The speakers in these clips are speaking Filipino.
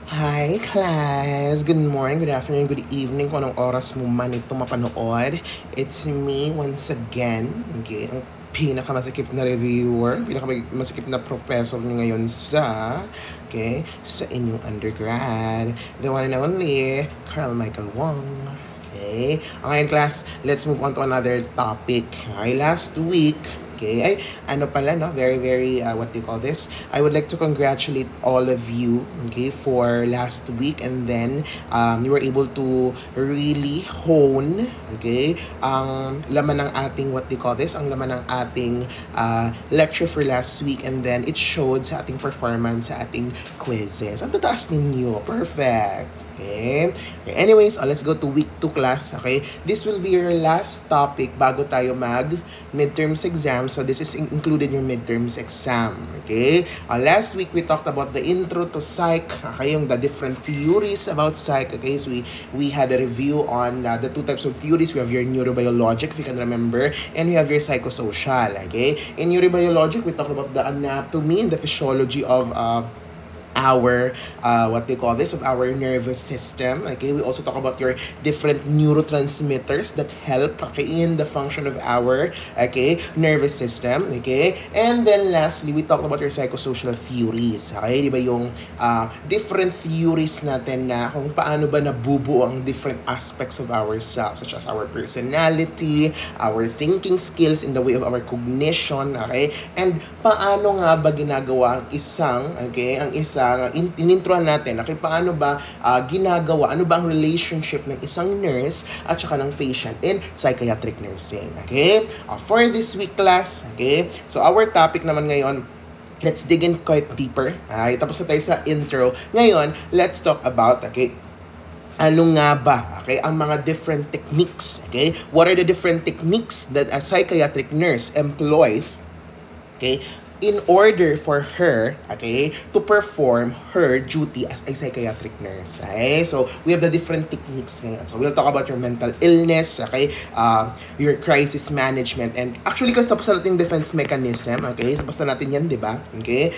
Hi, class! Good morning, good afternoon, good evening kung anong oras mo man ito mapanood. It's me once again, okay? Ang pinakamasikip na reviewer, pinakamasikip na professor niyo ngayon sa inyong undergrad. The one and only, Carl Michael Wong. Okay? Okay, class, let's move on to another topic. Okay, last week, okay, ay, ano pala, no? Very, what do you call this? I would like to congratulate all of you, okay, for last week. And then, you were able to really hone, okay, ang laman ng ating, what do you call this? Ang laman ng ating lecture for last week. And then, it showed sa ating performance, sa ating quizzes. Ang tataas ninyo. Perfect. Okay? Anyways, let's go to week 2 class, okay? This will be your last topic bago tayo mag midterms exam. So this is included your midterms exam, okay? Last week we talked about the intro to psych, okay, yung the different theories about psych, okay? So we had a review on the two types of theories. We have your neurobiologic, if you can remember, and we have your psychosocial, okay? In neurobiologic, we talked about the anatomy and the physiology of our what they call this, of our nervous system, okay? We also talk about your different neurotransmitters that help, okay, in the function of our, okay, nervous system, okay? And then lastly, we talked about your psychosocial theories, okay? Di ba yung different theories natin na kung paano ba nabubuo ang different aspects of ourselves, such as our personality, our thinking skills in the way of our cognition, okay? And paano nga ba ginagawa ang isang, okay, inintrohan natin, okay, paano ba ginagawa, ano ba ang relationship ng isang nurse at saka ng patient in psychiatric nursing, okay? For this week class, okay, so our topic naman ngayon, let's dig in quite deeper. Tapos na tayo sa intro. Ngayon, let's talk about, okay, ano nga ba, okay, ang mga different techniques, okay? What are the different techniques that a psychiatric nurse employs, okay, in order for her, okay, to perform her duty as a psychiatric nurse, okay? So, we have the different techniques ngayon. So, we'll talk about your mental illness, okay, your crisis management, and actually, kasi tapos na natin yung defense mechanism, okay? Tapos na natin yan, di ba? Okay?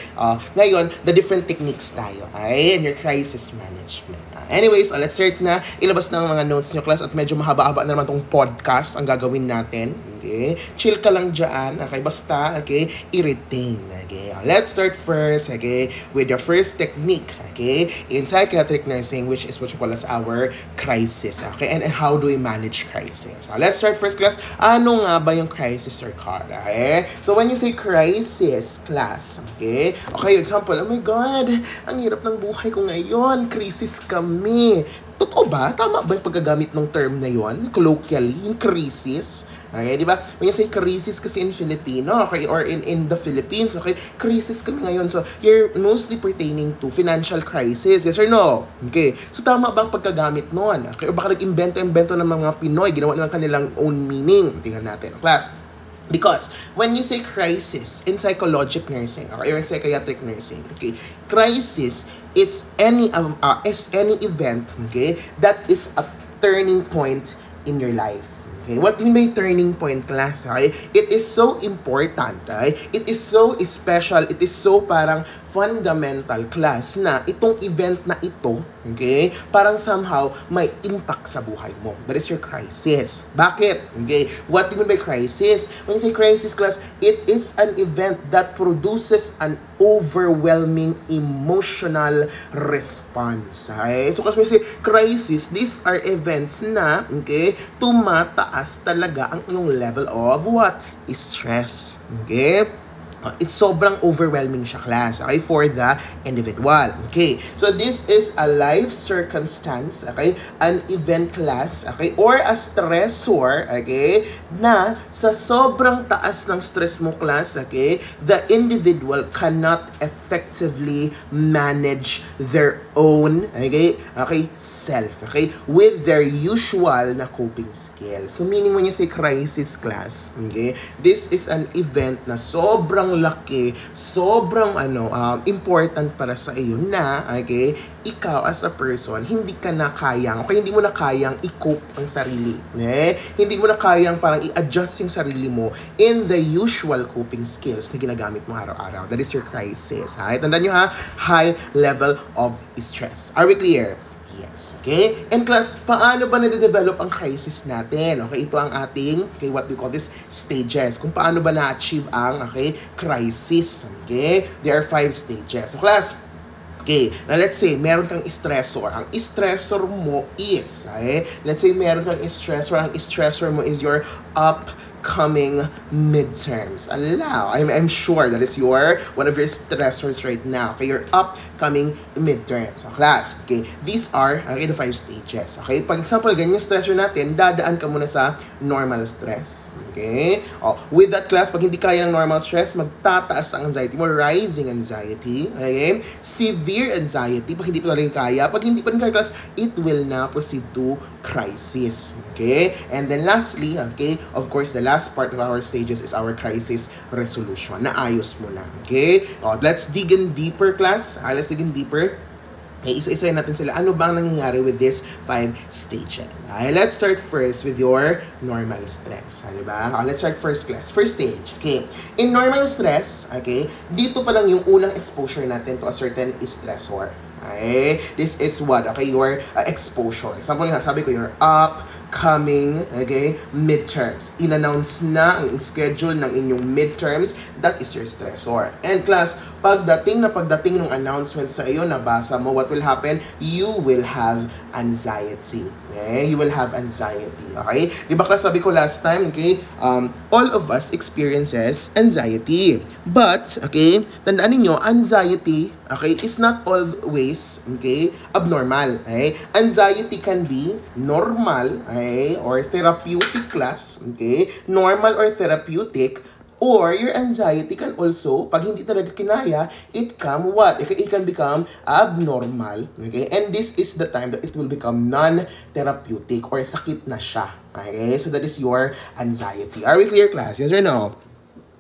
Ngayon, the different techniques tayo, okay? And your crisis management. Anyways, let's start na. Ilabas na ang mga notes nyo, class, at medyo mahaba-haba na naman tong podcast ang gagawin natin. Okay? Chill ka lang dyan, okay? Basta, okay, i-retain, okay? Let's start first, okay, with the first technique, okay, in psychiatric nursing, which is what you call as our crisis, okay? And how do we manage crisis? Let's start first, class. Ano nga ba yung crisis, or CAR, okay? So, when you say crisis, class, okay? Okay, example, oh my God, ang hirap ng buhay ko ngayon, crisis kami. Totoo ba? Tama ba yung paggagamit ng term na yon? Colloquially, yung crisis? Okay, di ba? When you say crisis kasi in Filipino, okay, or in the Philippines, okay, crisis kami ngayon. So, you're mostly pertaining to financial crisis. Yes or no? Okay. So, tama ba ang pagkagamit nun? Okay, o baka nag-invento ng mga Pinoy, ginawa nilang kanilang own meaning. Tingnan natin. Class. Because when you say crisis in psychologic nursing, okay, or psychiatric nursing, okay, crisis is any event, okay, that is a turning point in your life. Okay, what do you mean by turning point, class? Okay? It is so important, okay? It is so special, it is so parang fundamental, class, na itong event na ito, okay, parang somehow may impact sa buhay mo. That is your crisis. Bakit? Okay, what do you mean by crisis? When you say crisis, class, it is an event that produces an overwhelming emotional response. Okay? So, kasi say crisis, these are events na, okay, tumataas talaga ang iyong level of what? Stress. Okay? It's sobrang overwhelming siya, class, okay, for the individual. Okay, so this is a life circumstance, okay, an event, class, okay, or a stressor, okay, na sa sobrang taas ng stress mo, class, okay, the individual cannot effectively manage their own, okay, self, okay, with their usual na coping skills. So, meaning when you say crisis, class, okay, this is an event na sobrang laki, sobrang important para sa iyo na, okay, ikaw as a person, hindi ka na kayang, okay, hindi mo na kayang i-cope ang sarili. Hindi mo na kayang parang i-adjust yung sarili mo in the usual coping skills na ginagamit mo araw-araw. That is your crisis. Tandaan nyo high level of stress. Are we clear? Yes. Okay? And class, paano ba nade-develop ang crisis natin? Okay, ito ang ating, okay, what we call this stages. Kung paano ba na-achieve ang, okay, crisis. Okay? There are 5 stages. So class, okay, now let's say, meron kang stressor. Ang stressor mo is, okay, let's say meron kang stressor. Ang stressor mo is your upcoming midterms. I'm sure that is one of your stressors right now. Okay, your upcoming midterms. So, class, okay, these are, okay, the 5 stages. Okay, pag example, ganyan yung stressor natin, dadaan ka muna sa normal stress. Okay? With that class, pag hindi kaya ng normal stress, magtataas ang anxiety mo, rising anxiety. Okay? Severe anxiety, pag hindi pa rin kaya. Pag hindi pa rin kaya class, it will now proceed to crisis. Okay? And then lastly, okay, of course, the last part of our stages is our crisis resolution. Naayos mo na. Okay? Let's dig in deeper, class. Let's dig in deeper. Okay, isa-isayin natin sila. Ano bang nangyayari with this 5 stages? Okay, let's start first with your normal stress. Diba? Okay, let's start first class. First stage. Okay. In normal stress, okay, dito pa lang yung unang exposure natin to a certain stressor. Okay? This is what? Okay, your exposure. Example nga, sabi ko, your upcoming, okay, midterms. In-announce na ang schedule ng inyong midterms. That is your stressor. And class, pagdating ng announcement sa iyo, nabasa mo, what will happen? You will have anxiety. Okay? You will have anxiety. Okay? Di ba class, sabi ko last time, okay, all of us experiences anxiety. But, okay, tandaan ninyo, anxiety, okay, is not always, okay, abnormal. Okay? Anxiety can be normal, okay, or therapeutic class, okay, normal or therapeutic. Or your anxiety can also, pag hindi talaga kinaya, it can what? It can become abnormal. Okay? And this is the time that it will become non-therapeutic or sakit na siya. Okay? So that is your anxiety. Are we clear, class? Yes or no?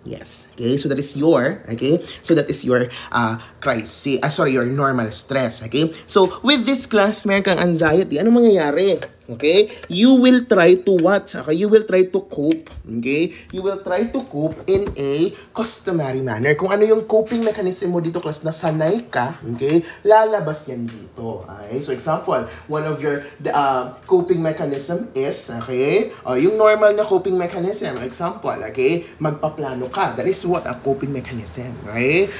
Yes. Okay? So that is your, okay? So that is your crisis, your normal stress. Okay? So with this class, meron kang anxiety. Ano mangyayari? Okay? You will try to what? Okay? You will try to cope. Okay? You will try to cope in a customary manner. Kung ano yung coping mechanism mo dito, class, na sanay ka, okay? Lalabas yan dito. Okay? So example, one of your coping mechanism is, okay? Yung normal na coping mechanism. Example, okay? Magpaplano ka. That is what a coping mechanism. Okay?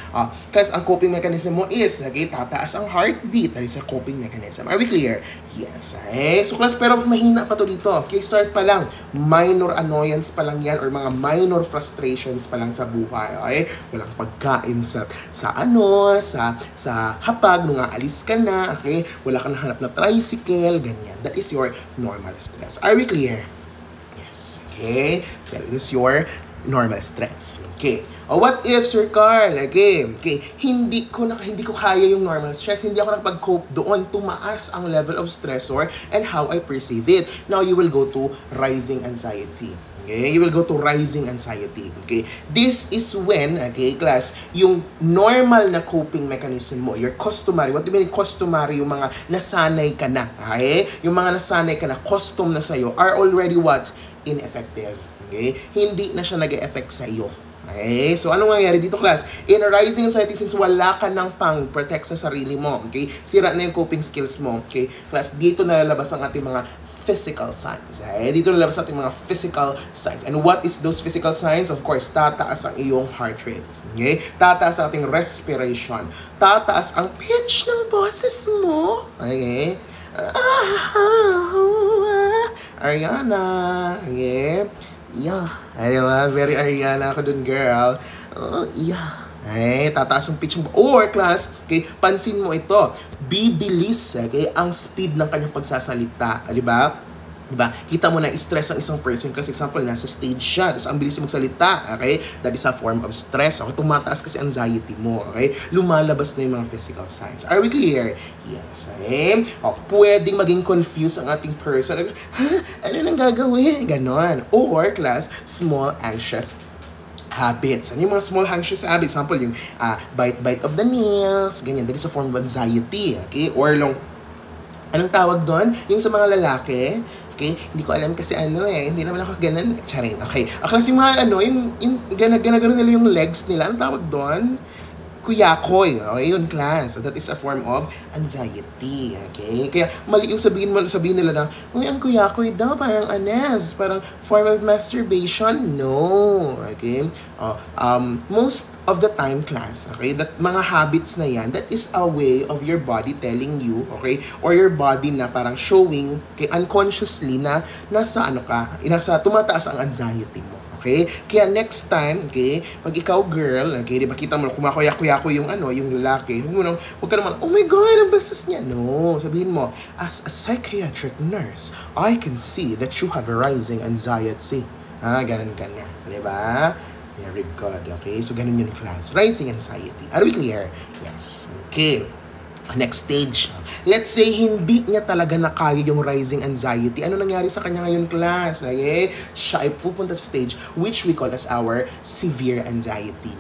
Class, ang coping mechanism mo is, okay? Tataas ang heartbeat. That is a coping mechanism. Are we clear? Yes. Okay? So class, pero mahina pa to dito. Okay, start pa lang. Minor annoyance pa lang yan or mga minor frustrations pa lang sa buhay. Okay? Walang pagkain sa hapag nung aalis ka na. Okay? Wala ka nahanap na tricycle. Ganyan. That is your normal stress. Are we clear? Yes. Okay? That is your normal stress. Okay. What if, Sir Carl? Okay. Hindi ko kaya yung normal stress. Hindi ako nakapag-cope doon. Tumaas ang level of stressor and how I perceive it. Now, you will go to rising anxiety. Okay? You will go to rising anxiety. Okay? This is when, okay, class, yung normal na coping mechanism mo, your customary, what do you mean customary? Yung mga nasanay ka na, okay? Yung mga nasanay ka na, custom na sa'yo, are already what? Ineffective. Okay? Hindi na siya nag-e-effect sa'yo. Okay? So, anong nangyayari dito, class? In a rising anxiety, since wala ka ng pang-protect sa sarili mo, okay? Sira na yung coping skills mo, okay? Class, dito nalalabas ang ating mga physical signs. Okay? Dito nalalabas ang ating mga physical signs. And what is those physical signs? Of course, tataas ang iyong heart rate. Okay? Tataas ang ating respiration. Tataas ang pitch ng boses mo. Okay? Ariana. Okay? Yeah. Ay, diba? Very Ariana ako dun, girl. Yeah. Ay, tataas ang pitch mo. Or, class, okay, pansin mo ito. Bibilis, okay, ang speed ng kanyang pagsasalita. Diba? Diba? Kita mo na stress ang isang person. Kasi example, nasa stage siya. Tapos ang bilis magsalita. Okay? That is a form of stress. Okay? Tumataas kasi anxiety mo. Okay? Lumalabas na yung mga physical signs. Are we clear? Yes. Okay? Pwedeng maging confused ang ating person. Ano nang gagawin? Ganon. Or, class, small anxious habits. Ano yung mga small anxious habits? Example, yung bite of the nails, ganyan. That is a form of anxiety. Okay? Or anong tawag doon? Yung sa mga lalaki, okay? Hindi ko alam kasi hindi naman ako ganun. Charing, okay. Kasi mga yung ganagano nila yung legs nila. Anong tawag doon? Kuyakoy. Okay, yun class. So that is a form of anxiety. Okay? Kaya mali yung sabihin nila na, ang kuyakoy daw, parang parang form of masturbation. No. Okay? Most of the time, class, okay, that mga habits na yan, that is a way of your body telling you, okay, or your body na parang showing, okay, unconsciously na nasa tumataas ang anxiety mo. Okay? Kaya next time, okay, pag ikaw girl, okay, di ba kita mo, kumakuya-kuya yung lalaki, huwag ka naman, oh my God, ang bastos niya. No, sabihin mo, as a psychiatric nurse, I can see that you have a rising anxiety. Ganun ka na. Di ba? Very good. Okay, so ganun yung class. Rising anxiety. Are we clear? Yes. Okay. Next stage. Let's say, hindi niya talaga nakaya yung rising anxiety. Ano nangyari sa kanya ngayon, class? Okay? Siya ay pupunta sa stage which we call as our severe anxiety.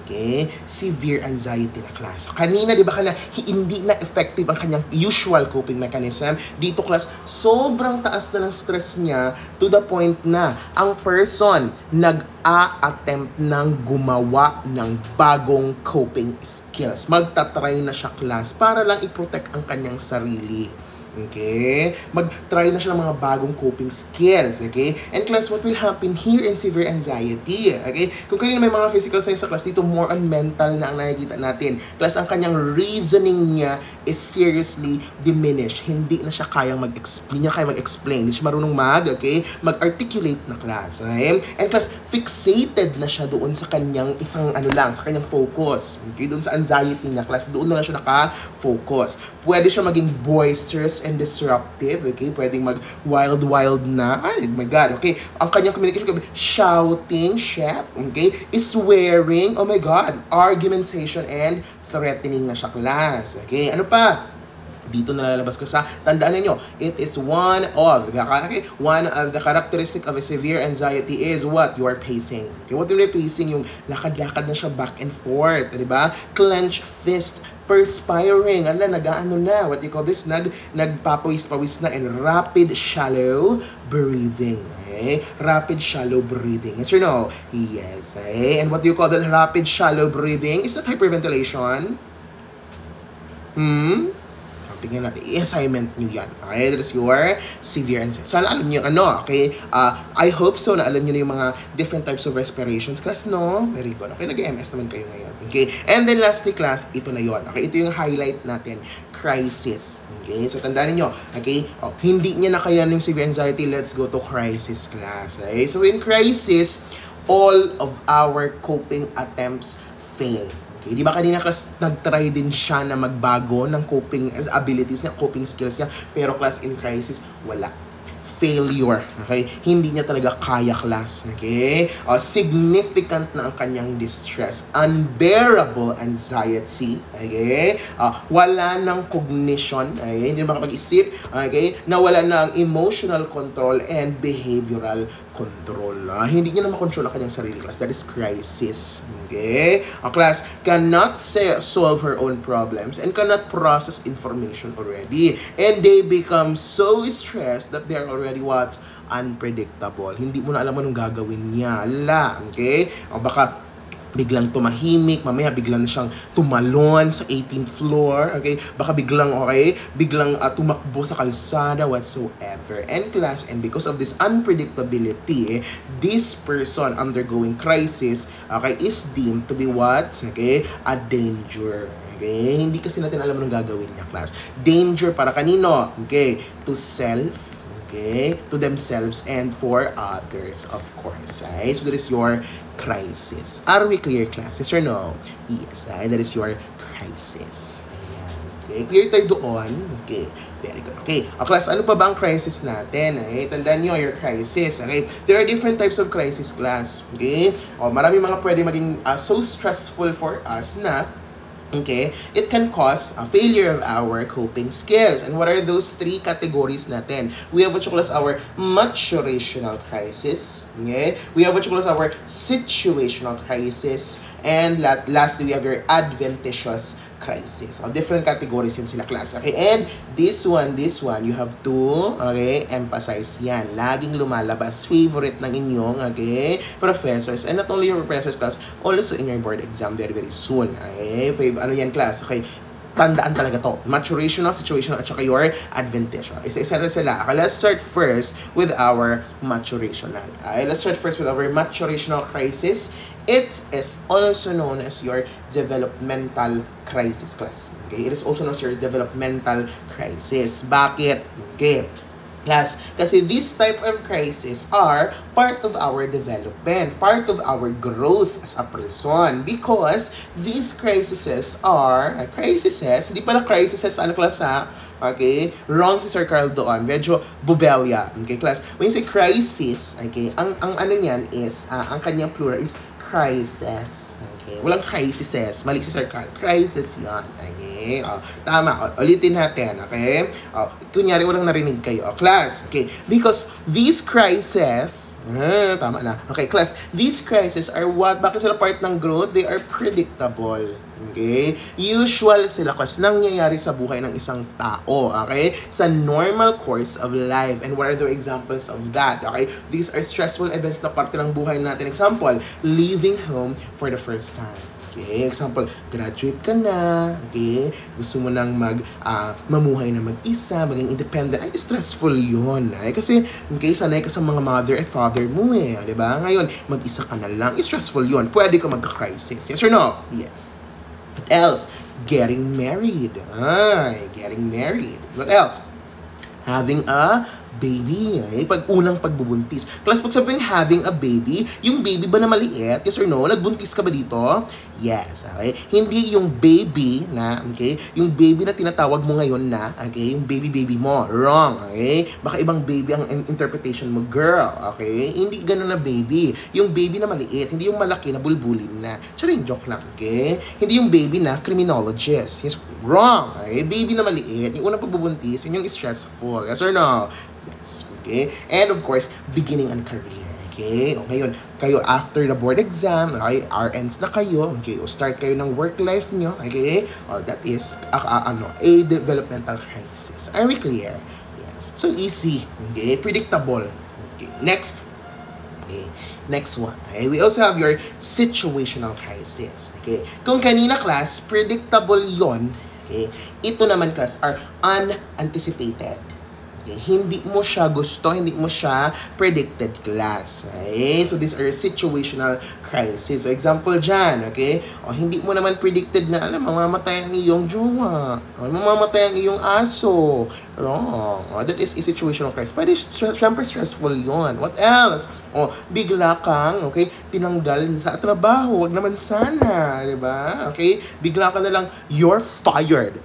Okay? Severe anxiety na class. Kanina, di ba hindi na effective ang kanyang usual coping mechanism. Dito, class, sobrang taas na ng stress niya to the point na ang person nag-a-attempt ng gumawa ng bagong coping skills. Magta-try na siya, class, para lang i-protect ang kanyang sarili. Okay? Mag-try na siya ng mga bagong coping skills. Okay? And class, what will happen here in severe anxiety? Okay? Kung kanina may mga physical signs sa class, dito more on mental na ang nakikita natin. Class, ang kanyang reasoning niya is seriously diminished. Hindi na siya kayang mag-explain. Hindi siya marunong mag-articulate na class. Okay? And class, fixated na siya doon sa kanyang sa kanyang focus. Okay? Doon sa anxiety niya, class, doon na siya naka-focus. Pwede siya maging boisterous and disruptive, okay? Pwedeng mag-wild na. Oh my God, okay? Ang kanyang communication, shouting, okay? Swearing, oh my God, argumentation and threatening na siya, class. Okay? Ano pa? Dito nalalabas ko sa, tandaan ninyo, it is one of the characteristic of a severe anxiety is what? You are pacing. Okay, what you're pacing, yung lakad-lakad na siya back and forth, di ba? Clenched fist, perspiring, what you call this? Nagpapawis-pawis na, and rapid, shallow breathing. Okay? Rapid, shallow breathing. Yes or no? Yes. Okay? And what do you call that rapid, shallow breathing? Is that hyperventilation? Tingnan natin, i-assignment nyo yan. Okay? That is your severe anxiety. Sana alam nyo okay? I hope so na alam nyo na yung mga different types of respirations. Class, no? Very good. Okay, nag-MS naman kayo ngayon. Okay? And then lastly, class, ito na yon. Okay? Ito yung highlight natin. Crisis. Okay? So, tandaan niyo. Okay? Hindi niya na kaya yung severe anxiety. Let's go to crisis, class. Okay? So, in crisis, all of our coping attempts fail. Okay, di ba kanina class, nag-try din siya na magbago ng coping abilities niya, coping skills niya, pero class, in crisis, wala. Failure. Okay? Hindi niya talaga kaya, class. Okay? Significant na ang kanyang distress. Unbearable anxiety. Okay? Wala ng cognition. Okay? Hindi na makapag-isip. Okay? Nawala na ang emotional control and behavioral control. Hindi niya na makontrol ang kanyang sarili, class. That is crisis. Okay? A class cannot solve her own problems and cannot process information already. And they become so stressed that they are already what? Unpredictable. Hindi mo na alam anong gagawin niya. Okay? O baka biglang tumahimik, mamaya biglang na siyang tumalon sa 18th floor, okay? Baka biglang tumakbo sa kalsada, whatsoever. And class, and because of this unpredictability, this person undergoing crisis, okay, is deemed to be what? Okay? A danger. Okay? Hindi kasi natin alam anong gagawin niya, class. Danger para kanino? Okay? To self, okay, to themselves and for others, of course. Okay? So that is your crisis. Are we clear, classes, or no? Yes, that is your crisis. Ayan. Okay, clear tayo doon. Okay, very good. Okay, class, ano pa ba ang crisis natin? Okay, tandaan nyo your crisis. Okay, there are different types of crisis, class. Okay, marami mga pwede maging so stressful for us na Okay? It can cause a failure of our coping skills. And what are those three categories natin? We have what you call as our maturational crisis. Okay? We have what you call as our situational crisis. And lastly, we have your adventitious crisis. So, different categories yun sila, class. Okay? And this one, you have to, okay, emphasize yan. Laging lumalabas. Favorite ng inyong, okay, professors. And not only your professors, class, also in your board exam very, very soon. Okay? Ano yan, class? Okay? Tandaan talaga to. Maturational, situational, at saka your adventitious. Isa-isa na sila. Okay, let's start first with our maturational. Okay, let's start first with our maturational crisis. It is also known as your developmental crisis, class. Okay, it is also known as your developmental crisis. Bakit? Okay. Class, kasi this type of crisis are part of our development, part of our growth as a person. Because these crises are, hindi pala crises, ano class ha? Okay? Wrong si Sir Carl doon. Medyo bubelya. Okay, class? When you say crisis, okay, ang ano niyan is, ang kanyang plural is crisis. Okay? Walang crises. Mali si Sir Carl. Crisis yan. Okay? Tama. Ulitin natin. Okay? Kunyari, walang narinig kayo. Class. Okay? Because these crises, tama na. Okay, class. These crises are what? Bakit sila part ng growth? They are predictable. Okay? Usual sila kasi nangyayari sa buhay ng isang tao. Okay? Sa normal course of life. And what are the examples of that? Okay? These are stressful events na parte ng buhay natin. Example, leaving home for the first time. Okay? Example, graduate ka na. Okay? Gusto mo nang mamuhay na mag-isa, maging independent. Ay, stressful yun. Ay, kasi, okay, sanay ka sa mga mother and father mo eh. Diba? Ngayon, mag-isa ka na lang. Stressful yun. Pwede ka magka-crisis. Yes or no? Yes. What else? Getting married. Getting married. What else? Having a baby. Unang pagbubuntis. Class, pag sabing having a baby, yung baby ba na maliit? Yes or no? Nagbuntis ka ba dito? Yes. Okay? Hindi yung baby na, okay? Yung baby na tinatawag mo ngayon na, okay? Yung baby mo. Wrong. Okay? Baka ibang baby ang interpretation mo, girl. Okay? Hindi ganun na baby. Yung baby na maliit. Hindi yung malaki na bulbulin na. Sorry, joke lang. Okay? Hindi yung baby na criminologist. Yes. Wrong. Okay? Baby na maliit. Yung unang pagbubuntis, yun yung stressful. Yes or no? Yes. Okay? And of course, beginning and career. Okay? O ngayon, kayo after the board exam, okay, RNs na kayo, okay, o start kayo ng work life nyo, okay? O that is, a developmental crisis. Are we clear? Yes. So easy. Okay? Predictable. Okay. Next. Okay. Next one. Okay? We also have your situational crisis. Okay? Kung kanina, class, predictable yon. Okay? Ito naman, class, are unanticipated. Okay? Hindi mo siya gusto, hindi mo siya predicted, class. Okay? So, these are situational crisis. So, example dyan, okay? O, hindi mo naman predicted na, mamamatay ang iyong jowa. O, mamamatay ang iyong aso. Wrong. O, that is a situational crisis. Pwede, syempre stressful yon. What else? O, bigla kang, okay, tinanggal sa trabaho. Wag naman sana, di ba? Okay? Bigla ka na lang, you're fired.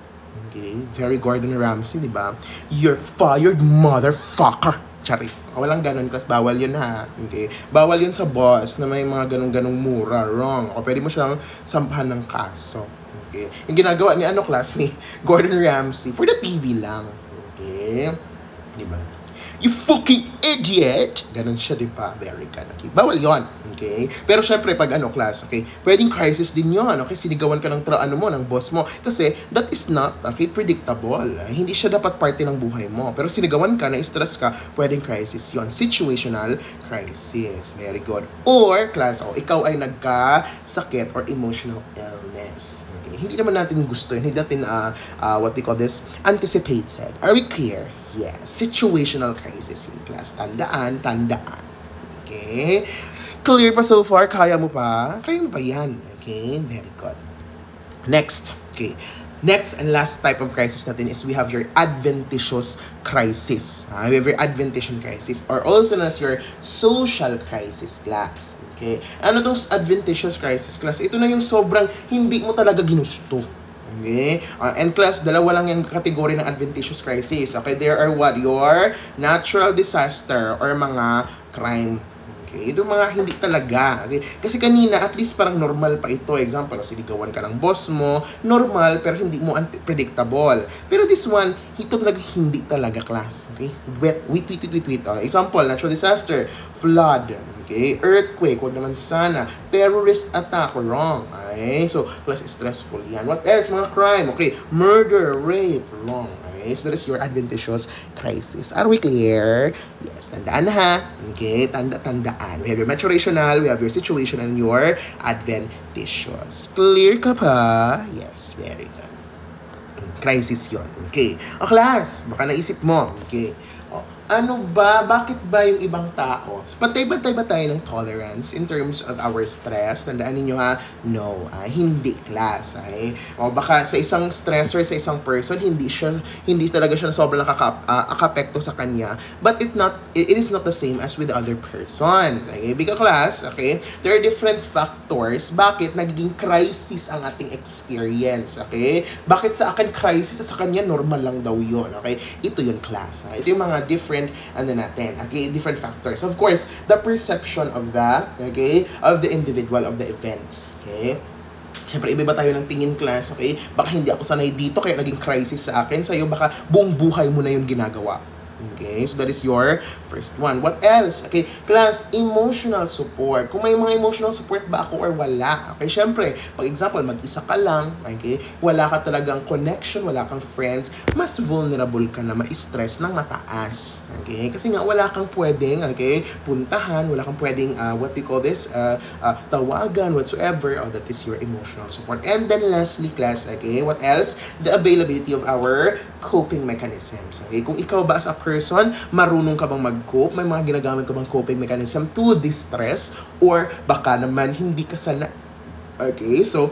Okay? Very Gordon Ramsay, di ba? You're fired, motherfucker. Chari. Walang ganun, class. Bawal yun, ha? Okay? Bawal yun sa boss na may mga ganung-ganung mura. Wrong. O, pwede mo siyang sampahan ng kaso. Okay? Yung ginagawa ni, class, ni Gordon Ramsay, for the TV lang. Okay? Di ba? You fucking idiot! Ganon siya, di ba? Very good. Okay? Bawal yon. Okay? Pero syempre, pag class, okay? Pwedeng crisis din yon. Okay? Sinigawan ka ng ng boss mo. Kasi, that is not, okay, predictable. Hindi siya dapat parte ng buhay mo. Pero sinigawan ka, na-stress ka, pwedeng crisis yon. Situational crisis. Very good. Or, class, ikaw ay nagka-sakit or emotional illness. Okay? Hindi naman natin gusto. Hindi natin, what we call this, anticipated. Are we clear? Yes. Situational crisis in class. Tandaan. Okay? Clear pa so far? Kaya mo pa? Kaya mo pa yan. Okay? Very good. Next. Okay. Next and last type of crisis natin is we have your adventitious crisis. We have your adventitious crisis or also known as your social crisis, class. Okay? Ano tong adventitious crisis, class? Ito na yung sobrang hindi mo talaga ginusto. Okay? And class, dalawa lang yung kategory ng adventitious crisis. Okay? There are what? Your natural disaster or mga crime. Okay? Ito mga hindi talaga. Okay? Kasi kanina, at least parang normal pa ito. Example, siligawan ka ng boss mo, normal, pero hindi mo predictable. Pero this one, ito talaga hindi talaga, class. Okay? Wait. Example, natural disaster, flood, okay? Earthquake, wag naman sana. Terrorist attack, wrong. Okay? So, class, stressful yan. What else? Mga crime, okay? Murder, rape, wrong. Okay? So, that is your adventitious crisis. Are we clear? Yes, tandaan ha. Okay, tandaan. We have your maturational, we have your situational, and your adventitious. Clear ka pa? Yes, very good. Crisis yon. Okay. O class, baka naisip mo. Okay. Ano ba? Bakit ba yung ibang tao? Pantay-bantay ba tayo ng tolerance in terms of our stress? Tandaan ninyo ha? No. Hindi, class. O baka sa isang stressor, sa isang person, hindi talaga siya na sobrang nakaka-apekto sa kanya. But it is not the same as with the other person. Okay? Because class, okay? There are different factors. Bakit nagiging crisis ang ating experience? Okay? Bakit sa akin crisis, sa kanya normal lang daw yun? Okay? Ito yun, class. Ito yung mga different natin, okay, different factors. Of course, the perception of of the individual of the event, okay. Siyempre, iba tayo ng tingin, class, okay? Baka hindi ako sanay dito, kaya naging crisis sa akin. Sa'yo, baka buong buhay mo na yung ginagawa. Okay, so that is your first one. What else? Okay, class, emotional support. Kung may mga emotional support ba ako or wala? Okay, syempre, pag example, mag-isa ka lang, okay, wala ka talagang connection, wala kang friends, mas vulnerable ka na ma-stress ng mataas. Okay, kasi nga wala kang pwedeng, okay, puntahan, wala kang pwedeng, tawagan, whatsoever. Oh, that is your emotional support. And then lastly, class, okay, what else? The availability of our coping mechanisms. Okay, kung ikaw ba as a person, marunong ka bang mag-cope? May mga ginagamit ka bang coping mechanism to distress? Or baka naman hindi ka sana... Okay, so,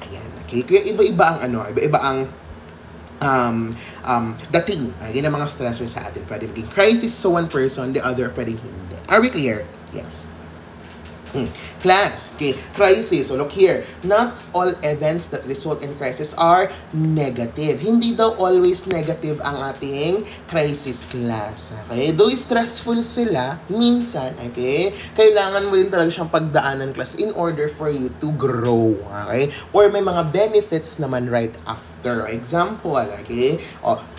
ayan, okay. Kaya iba-iba ang dating, okay, ng mga stressors sa atin. Pwede maging crisis sa one person, the other pwedeng hindi. Are we clear? Yes. Class, okay, crisis. So look here, not all events that result in crisis are negative. Hindi daw always negative ang ating crisis, class. Okay, though stressful sila, minsan, okay, kailangan mo din talaga siyang pagdaanan, class, in order for you to grow. Okay, or may mga benefits naman right after. Example, okay,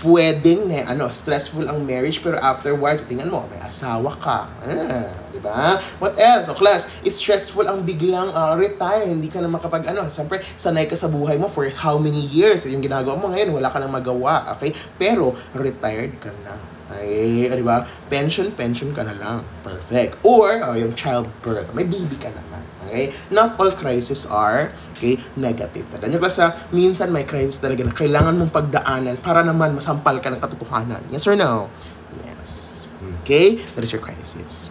pwedeng stressful ang marriage, pero afterwards, tingnan mo, may asawa ka. Diba? What else? So class, stressful ang biglang retire, hindi ka na makapag siyempre sanay ka sa buhay mo for how many years, yung ginagawa mo ngayon wala ka nang magawa, okay, pero retired ka na, ay, di ba, pension ka na lang, perfect, or yung childbirth, may baby ka naman, okay, not all crises are, okay, negative. Tandaan nyo, class, minsan may crisis talaga na kailangan mong pagdaanan para naman masampal ka ng katotohanan. Yes or no? Yes. Okay, that is your crisis.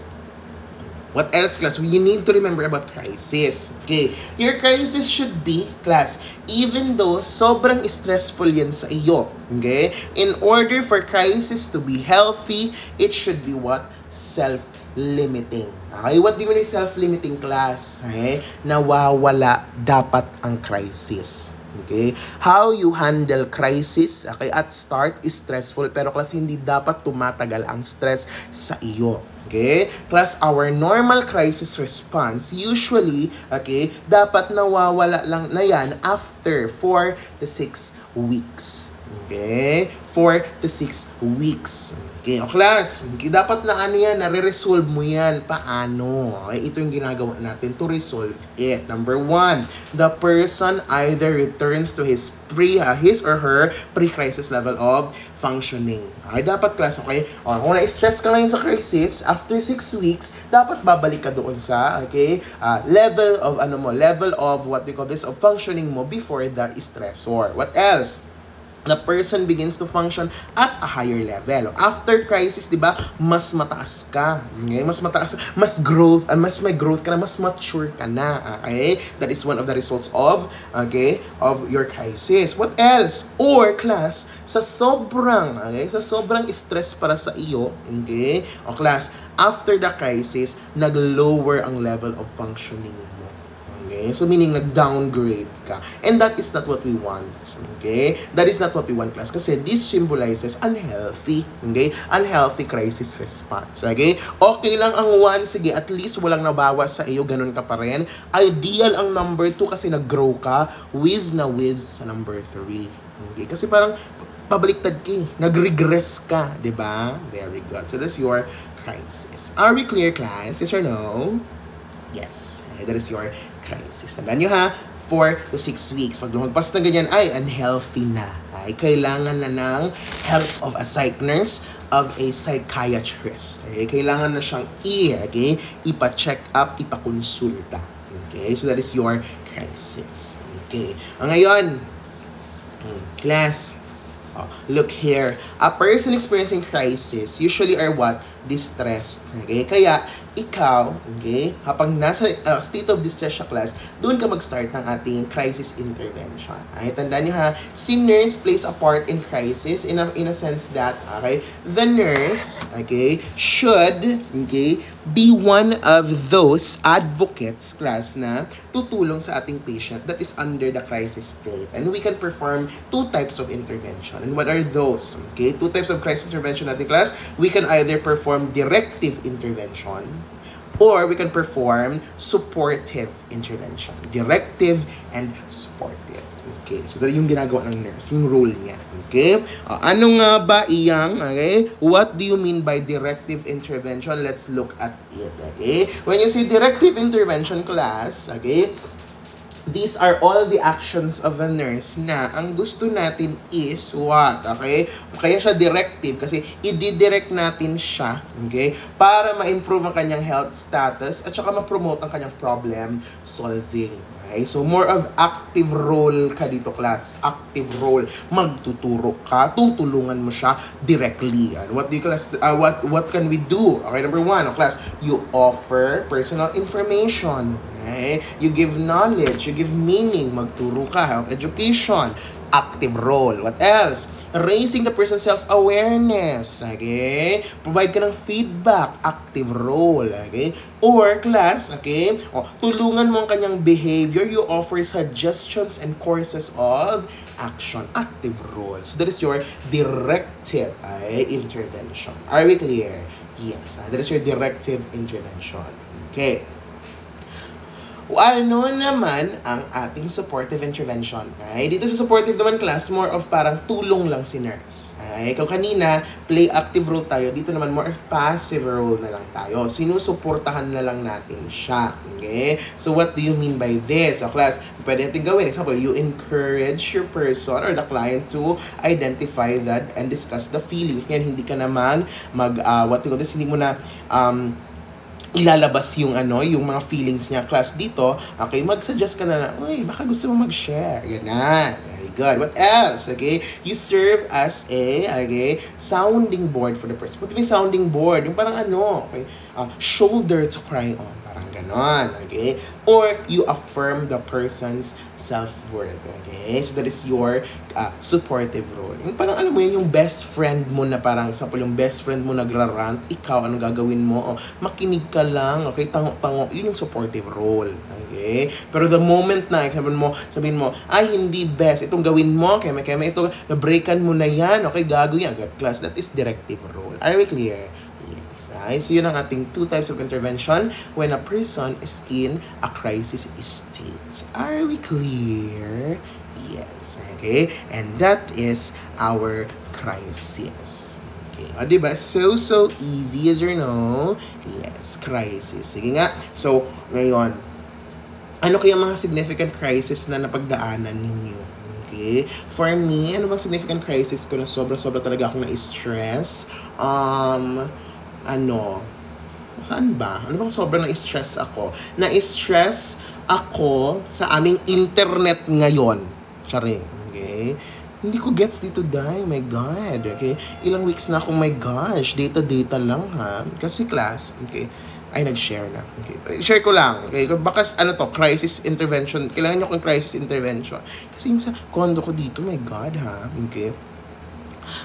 What else, class? You need to remember about crisis. Okay, your crisis should be, class, even though sobrang stressful yan sa iyo, okay, in order for crisis to be healthy, it should be what? Self-limiting. Okay, what do you mean self-limiting, class? Okay, nawawala dapat ang crisis. Okay, how you handle crisis, okay, at start is stressful, pero class, hindi dapat tumatagal ang stress sa iyo. Okay? Plus, our normal crisis response, usually, okay, dapat nawawala lang na yan after 4 to 6 weeks. Okay? 4 to 6 weeks. Okay, o class, dapat na nare-resolve mo yan. Paano? Okay, ito yung ginagawa natin to resolve it. Number 1, the person either returns to his or her pre-crisis level of functioning. Okay, dapat class, okay? Kung na-stress ka ngayon sa crisis, after 6 weeks, dapat babalik ka doon sa, okay, level of what we call this, of functioning mo before the stressor. What else? The person begins to function at a higher level. After crisis, di ba, mas mataas ka. Okay? Mas mataas, mas may growth ka na, mas mature ka na. Okay? That is one of the results of, okay, of your crisis. What else? Or, class, sa sobrang stress para sa iyo, okay, o class, after the crisis, nag-lower ang level of functioning mo. Okay? Okay? So, meaning nag-downgrade ka. And that is not what we want. Okay? That is not what we want, class. Kasi this symbolizes unhealthy. Okay? Unhealthy crisis response. Okay? Okay lang ang 1. Sige, at least walang nabawas sa iyo. Ganun ka pa rin. Ideal ang number 2 kasi nag-grow ka. Whiz na whiz sa number 3. Okay? Kasi parang pabaliktad ka eh. Nag-regress ka. Diba? Very good. So, that's your crisis. Are we clear, class? Yes or no? Yes. That is your crisis. Tandaan nyo ha, 4 to 6 weeks. Pag lumagpas na ganyan, ay unhealthy na. Ay, kailangan na ng help of a psych nurse, of a psychiatrist. Okay? Kailangan na siyang ipa-check up, ipa-konsulta. Okay? So that is your crisis. Okay. Ngayon, class, look here. A person experiencing crisis usually are what? Distressed. Okay? Kaya, ikaw, okay, kapag nasa state of distress siya, class, doon ka mag-start ng ating crisis intervention. Ay, tandaan nyo ha, si nurse plays a part in crisis in a sense that, okay, the nurse, okay, should, okay, be one of those advocates, class, na tutulong sa ating patient that is under the crisis state. And we can perform 2 types of intervention. And what are those? Okay, 2 types of crisis intervention natin, class. We can either perform directive intervention or we can perform supportive intervention. Directive and supportive. Okay, so that yung ginagawa ng nurse, yung role niya. Okay? Ano nga ba iyang, okay? What do you mean by directive intervention? Let's look at it, okay? When you say directive intervention, class, okay, these are all the actions of a nurse na ang gusto natin is what? Okay? Kaya siya directive kasi i-direct natin siya, okay? Para ma-improve ang kanyang health status at saka ma-promote ang kanyang problem solving. Okay? So more of active role ka dito, class. Active role. Magtuturo ka, tutulungan mo siya directly. And what do you class what can we do? Okay, number 1, class, you offer personal information. Okay? You give knowledge, you give meaning, magturo ka, health education, active role. What else? Raising the person's self-awareness. Okay? Provide ka ng feedback, active role. Okay? Or, class, okay? Tulungan mo ang kanyang behavior, you offer suggestions and courses of action, active role. So, that is your directive intervention. Are we clear? Yes. That is your directive intervention. Okay. Ano naman ang ating supportive intervention? Okay? Dito sa supportive naman, class, more of parang tulong lang si nurse. Okay? Kung kanina, play active role tayo, dito naman more of passive role na lang tayo. Sinusuportahan na lang natin siya. Okay? So what do you mean by this? So class, pwede natin gawin. Example, you encourage your person or the client to identify that and discuss the feelings. Ngayon, hindi ka naman hindi mo na ilalabas yung yung mga feelings niya, class, dito. Okay, mag-suggest ka na lang, uy, baka gusto mo mag-share. Ganun. Very good. What else? Okay, you serve as a sounding board for the person. What do you mean sounding board? Yung parang okay, shoulder to cry on. Parang ganon. Okay? Or you affirm the person's self-worth. Okay? So that is your supportive role. Yung parang alam mo yun, yung best friend mo na parang, example, yung best friend mo nagrarant, ikaw, anong gagawin mo? Makinig ka lang. Okay? Tango-tango. Yun yung supportive role. Okay? Pero the moment na, sabihin mo, ay, hindi best. Itong gawin mo, kaya ito, breakan mo na yan. Okay? Gagawin yan. Class, that is directive role. Are we clear? So yun ang ating 2 types of intervention when a person is in a crisis state. Are we clear? Yes. Okay? And that is our crisis. Okay. Diba? So easy, as you know. Yes, crisis. Sige nga. So, ngayon, ano kaya mga significant crisis na napagdaanan ninyo? Okay? For me, ano bang significant crisis ko na sobra-sobra talaga akong na-stress? Saan ba? Ano bang sobrang na-stress ako? Na-stress ako sa aming internet ngayon. Charing. Okay? Hindi ko gets dito, Day. My God. Okay? Ilang weeks na akong, my gosh, data lang, ha? Kasi class, okay, ay nag-share na. Okay. Share ko lang. Okay? Baka, crisis intervention. Kailangan nyo akong crisis intervention. Kasi yung sa condo ko dito, my God, ha? Okay?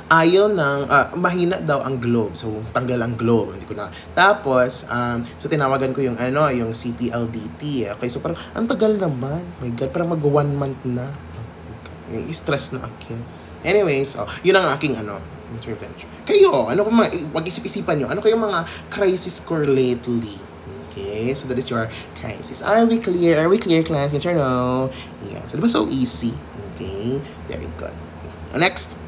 ayaw ng, mahina daw ang globe. So, tanggal ang globe. Hindi ko na. Tapos, so tinawagan ko yung, yung CPLDT. Okay, so parang, ang tagal naman. My God, parang mag 1 month na. Yung stress na akios. Anyways, yun ang aking, intervention. Kayo, ano kung mag-isip-isipan nyo, ano kayong mga crisis score lately? Okay, so that is your crisis. Are we clear? Are we clear, class? Yes or no? Yeah, so diba so easy? Okay, very good. Next.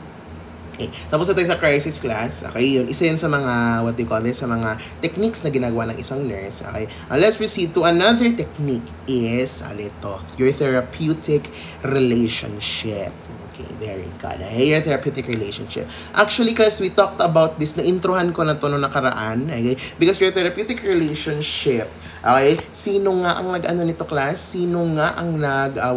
Okay, tapos na tayo sa crisis class. Okay, yun. Isa yun sa mga, what do you call this? Sa mga techniques na ginagawa ng isang nurse. Okay, let's proceed to another technique is, ito, your therapeutic relationship. Okay, very good. Hey, your therapeutic relationship. Actually, class, we talked about this. Na-introhan ko na to noong nakaraan. Okay? Because your therapeutic relationship, okay? Sino nga ang nag-ano nito, class? Sino nga ang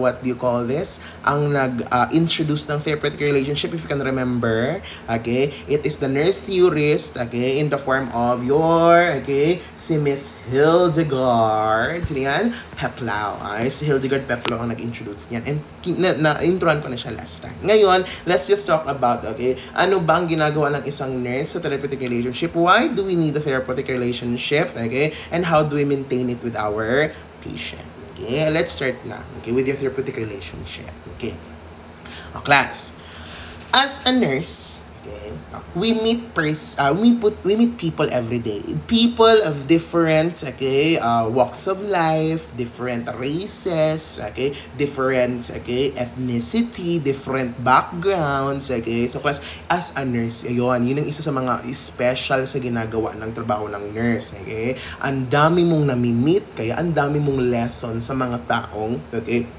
what do you call this? Ang nag-introduce ng therapeutic relationship, if you can remember. Okay? It is the nurse theorist, okay? In the form of okay? Si Miss Hildegard. Sino yan? Peplau. Okay? Si Hildegard Peplau ang nag-introduce niyan. And na-introhan ko na siya last time. Ngayon, let's just talk about, okay, ano bang ginagawa ng isang nurse sa therapeutic relationship? Why do we need a therapeutic relationship? Okay? And how do we maintain it with our patient? Okay? Let's start na. Okay? With your therapeutic relationship. Okay? Class. As a nurse, okay, we meet people every day. People of different, okay, walks of life, different races, okay, different, okay, ethnicity, different backgrounds, okay. So class, as a nurse, yun ang isa sa mga special sa ginagawa ng trabaho ng nurse, okay. Ang dami mong nami-meet, kaya ang dami mong lesson sa mga taong, okay,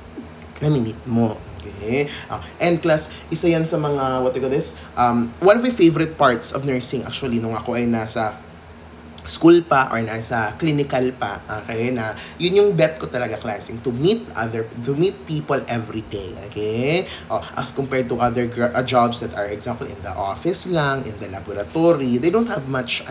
nami-meet mo. Okay. And class, isa yan sa mga, what do you call this? One of my favorite parts of nursing actually nung ako ay nasa school pa or nasa clinical pa, okay, na yun yung bet ko talaga, classing, to meet people every day, okay, as compared to other jobs that are, example, in the office lang, in the laboratory, they don't have much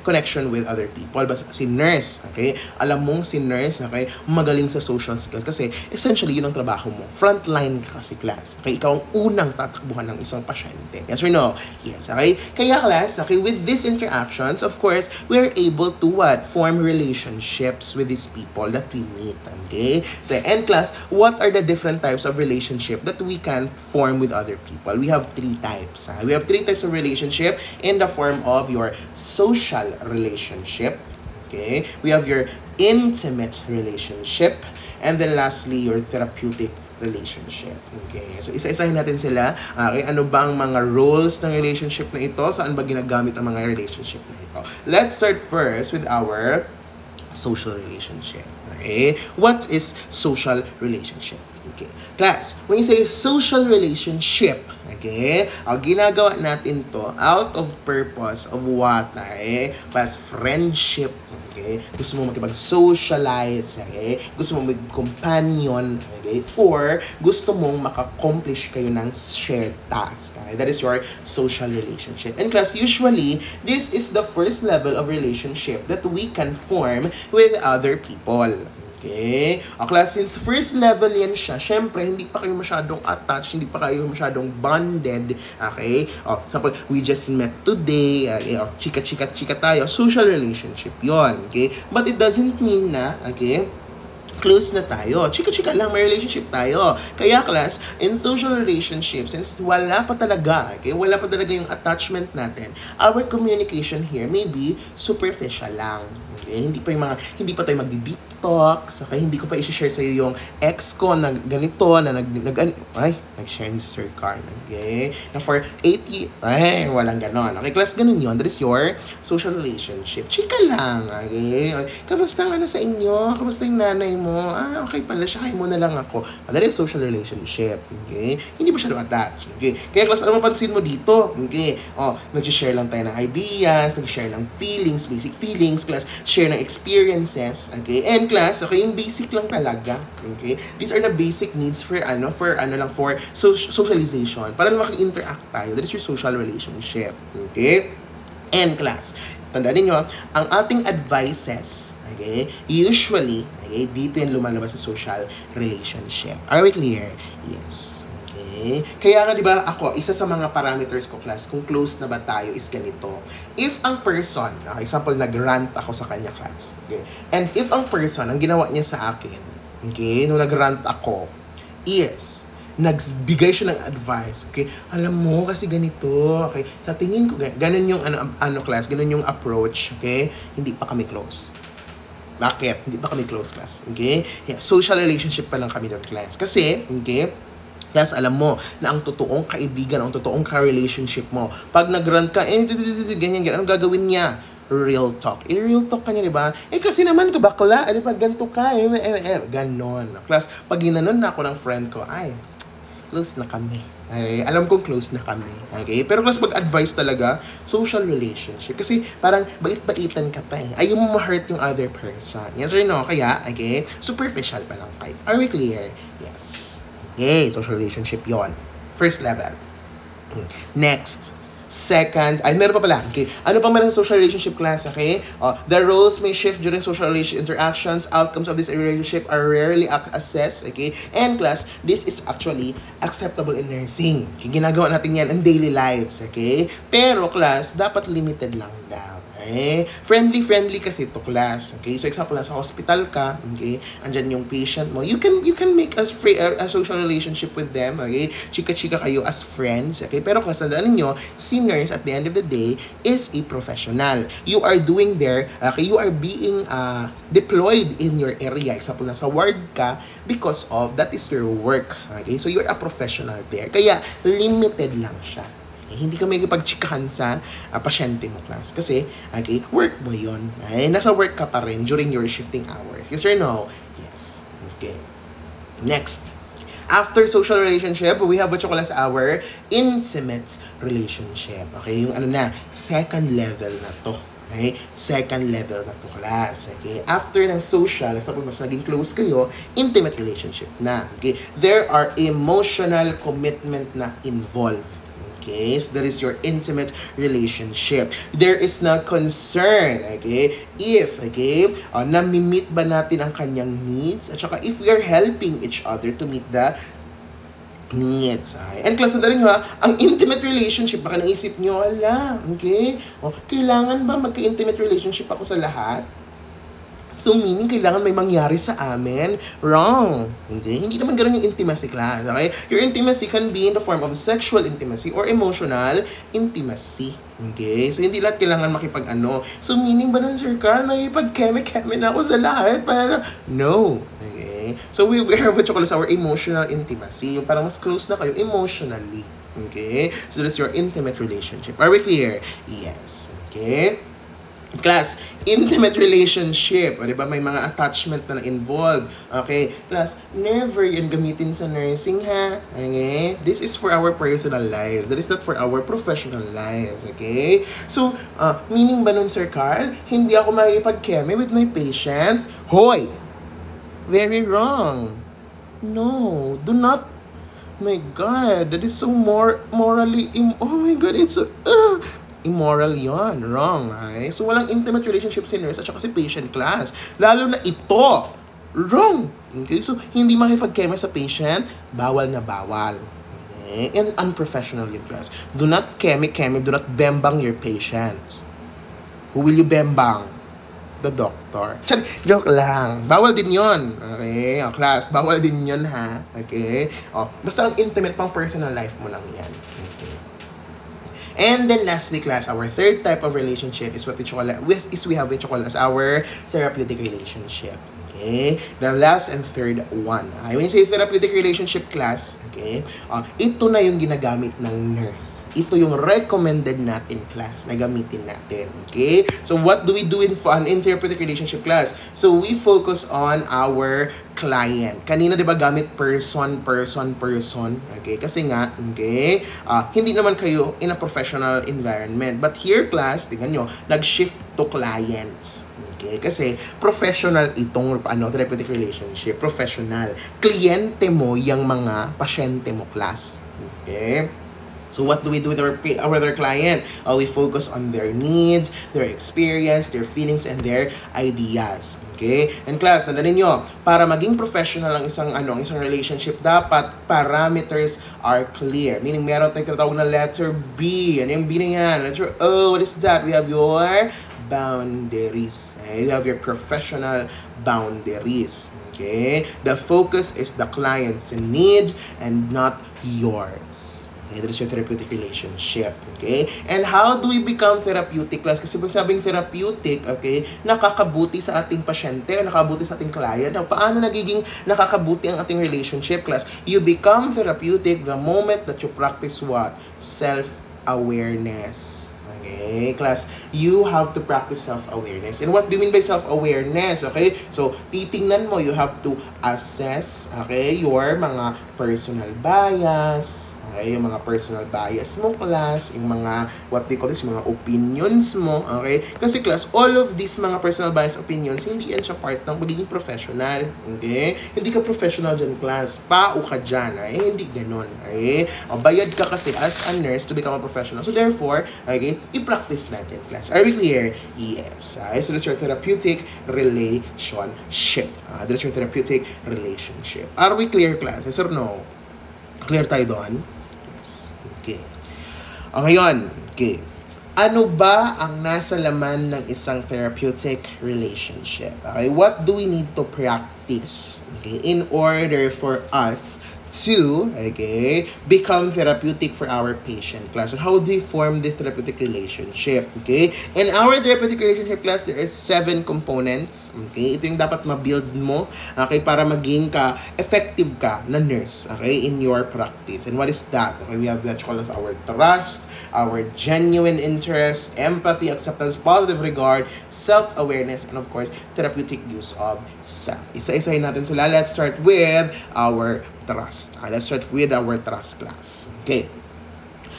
connection with other people. But si nurse, okay, alam mong si nurse, okay, magaling sa social skills kasi essentially yun ang trabaho mo, frontline ka kasi, class, okay, ikaw ang unang tatakbuhan ng isang pasyente, yes or no? Yes, okay, kaya class, okay, with these interactions, of course, we are able to form relationships with these people that we meet. Okay? So, and class, what are the different types of relationship that we can form with other people? We have 3 types. We have 3 types of relationship in the form of your social relationship. Okay? We have your intimate relationship. And then lastly, your therapeutic relationship. Okay. So, isa-isahin natin sila. Okay, ano ba ang mga roles ng relationship na ito? Saan ba ginagamit ang mga relationship na ito? Let's start first with our social relationship. Okay? What is social relationship? Okay. Class, when you say social relationship, okay, ginagawa natin to out of purpose of what? Okay? Plus friendship, okay? Gusto mo makipag-socialize, okay? Gusto mo mag-companion, okay? Or gusto mong maka-accomplish kayo ng shared task, okay? That is your social relationship. And class, usually, this is the first level of relationship that we can form with other people. Okay? Class, since first level yan siya, syempre, hindi pa kayo masyadong attached, hindi pa kayo masyadong bonded. Okay? Example, we just met today, chika-chika-chika tayo, social relationship yon. Okay? But it doesn't mean na, okay, close na tayo. Chika-chika lang, may relationship tayo. Kaya, class, in social relationships, since wala pa talaga, okay, wala pa talaga yung attachment natin, our communication here may be superficial lang. Okay? Hindi pa tayo magdi-deep talks, okay? Hindi ko pa i-share sa iyo yung ex ko na ganito, na nag-share ni Sir Carmen, okay? Na for 8 years, walang ganon. Okay, class, ganun yun. That is your social relationship. Chika lang, okay? Kamusta ang sa inyo? Kamusta yung nanay mo? Okay pala siya, kayo muna lang ako. That is social relationship, okay? Hindi ba siya attached, okay? Kaya, class, ano mapansin mo dito? Okay? Nag-share lang tayo ng ideas, nag-share ng feelings, basic feelings, class, share ng experiences, okay? And class, okay, yung basic lang talaga, okay? These are the basic needs for socialization, para maki-interact tayo. That is your social relationship, okay? And class, tandaan niyo, ang ating advices, okay, usually, okay, dito yung lumalabas sa social relationship. Are we clear? Yes. Okay. Okay? Kaya nga, di ba, ako, isa sa mga parameters ko, class, kung close na ba tayo is ganito. If ang person, example, nag-rant ako sa kanya, class. Okay? And if ang person, ang ginawa niya sa akin, okay, nung nag-rant ako, is, nagbigay siya ng advice, okay? Alam mo, kasi ganito, okay? Sa tingin ko, ganun yung, class, ganun yung approach, okay? Hindi pa kami close. Bakit? Hindi pa kami close, class, okay? Yeah, social relationship pa lang kami ng class. Kasi, okay, class, alam mo na ang totoong kaibigan, ang totoong ka-relationship mo, pag nag-rant ka, ganyan, anong gagawin niya? Real talk. Real talk ka niya, di ba? Kasi naman ka bakla, di ba, ganito ka, ganon. Class, pag ginanon na ako ng friend ko, ay, close na kami. Okay? Alam kong close na kami. Okay? Pero class, pag-advise talaga, social relationship. Kasi parang bait-baitan ka pa eh. Ayaw mo ma-hurt yung other person. Yes or no? Kaya, okay, superficial pa lang kayo. Are we clear? Yes. Okay, social relationship yon. First level. Next. Second, meron pa pala. Okay. Ano pa meron sa social relationship, class? Okay? The roles may shift during social relationship interactions. Outcomes of this relationship are rarely assessed. Okay? And class, this is actually acceptable in nursing. Okay? Ginagawa natin yan in daily lives. Okay? Pero class, dapat limited lang daw. Okay? Friendly kasi to, class. Okay? So example, sa hospital ka, okay? Andyan yung patient mo. You can make a social relationship with them. Okay? Chika-chika kayo as friends. Okay? Pero class, tandaan niyo, si nurse at the end of the day is a professional. You are doing there, okay? You are being deployed in your area. Example, sa ward ka because of that is your work. Okay? So you're a professional there. Kaya limited lang siya. Hindi ka may ipagchikahan sa pasyente mo, class. Kasi, okay, work mo yun. Ay, nasa work ka pa rin during your shifting hours. Yes or no? Yes. Okay. Next. After social relationship, we have what you call as our intimate relationship. Okay, yung second level na to. Okay? Second level na to, class. Okay? After ng social, example, mas naging close kayo, intimate relationship na. Okay? There are emotional commitment na involved. Okay, so that is your intimate relationship. There is no concern, okay, if, okay, nami-meet ba natin ang kanyang needs, at saka if we are helping each other to meet the needs. And class, na rin ang intimate relationship, baka naisip nyo, okay, kailangan ba magka-intimate relationship ako sa lahat? So, meaning, kailangan may mangyari sa amin? Wrong. Okay? Hindi naman ganun yung intimacy, class. Okay? Your intimacy can be in the form of sexual intimacy or emotional intimacy. Okay? So, hindi lahat kailangan makipag-ano. So, meaning ba nun, Sir Carl, may pag-keme-keme na ako sa lahat? Para... No. Okay? So, we have what you call our emotional intimacy. Yung parang mas close na kayo emotionally. Okay? So, that's your intimate relationship. Are we clear? Yes. Okay? Class, intimate relationship. O, diba? May mga attachment na involved. Okay? Class, never yan gamitin sa nursing, ha? Okay? This is for our personal lives. That is not for our professional lives. Okay? So, meaning ba nun, Sir Carl, hindi ako makikipag-keme with my patient? Hoy! Very wrong. No, do not. My God, that is so morally... oh my God, it's so... immoral yon, wrong, right? So, walang intimate relationship si nurse at saka si patient, class. Lalo na ito, wrong. Okay? So, hindi makipag-keme sa patient, bawal na bawal. Okay? And unprofessional yung class. Do not keme, do not bembang your patients. Who will you bembang? The doctor. Joke lang. Bawal din yon. Okay? Class, bawal din yon, ha? Okay? Basta ang intimate pang personal life mo lang yan. Okay? And then lastly, class, our third type of relationship is what we call as our therapeutic relationship. Okay? The last and third one. When you say therapeutic relationship, class, okay, ito na yung ginagamit ng nurse. Ito yung recommended natin, class, na gamitin natin. Okay? So what do we do in therapeutic relationship, class? So we focus on our client. Kanina, di ba, gamit person. Okay? Kasi nga, okay, hindi naman kayo in a professional environment. But here, class, tingnan nyo, nag-shift to clients. Okay? Kasi professional itong therapeutic relationship. Professional. Kliyente mo yung mga pasyente mo, class. Okay? So what do we do with our client? We focus on their needs, their experience, their feelings, and their ideas. Okay? And class, tandaan niyo, para maging professional ang isang relationship, dapat parameters are clear. Meaning, meron tayong tinatawag na letter B. Ano yung B na yan? Letter O, what is that? We have your boundaries. Okay? You have your professional boundaries. Okay? The focus is the client's need and not yours. Okay, that is your therapeutic relationship. Okay? And how do we become therapeutic, class? Kasi pag sabing therapeutic, okay, nakakabuti sa ating pasyente o nakakabuti sa ating client. Paano nagiging nakakabuti ang ating relationship, class? You become therapeutic the moment that you practice what? Self-awareness. Okay, class, you have to practice self-awareness. And what do you mean by self-awareness? Okay, so titingnan mo, you have to assess, okay, your mga personal bias, okay, yung mga personal bias mo, class, yung mga, what they call this, mga opinions mo, okay? Kasi, class, all of these mga personal bias opinions, hindi yan siya part ng pagiging professional, okay? Hindi ka professional dyan, class. Pao ka dyan, hindi ganon, okay? O, bayad ka kasi as a nurse to become a professional. So, therefore, okay, i-practice natin, class. Are we clear? Yes. So, this is your therapeutic relationship. This is your therapeutic relationship. Are we clear, class? Yes or no? Clear tayo doon? Okay. O ngayon, okay. Ano ba ang nasa laman ng isang therapeutic relationship? Okay, what do we need to practice, okay, in order for us to, okay, become therapeutic for our patient, class? So how do we form this therapeutic relationship? Okay? In our therapeutic relationship, class, there are 7 components. Okay? Ito yung dapat ma-build mo, okay, para maging effective ka na nurse, okay, in your practice. And what is that? Okay, we have what you call as our trust, our genuine interest, empathy, acceptance, positive regard, self-awareness, and of course, therapeutic use of self. Isa-isahin natin sila. Let's start with our trust. Let's start with our trust, class. Okay.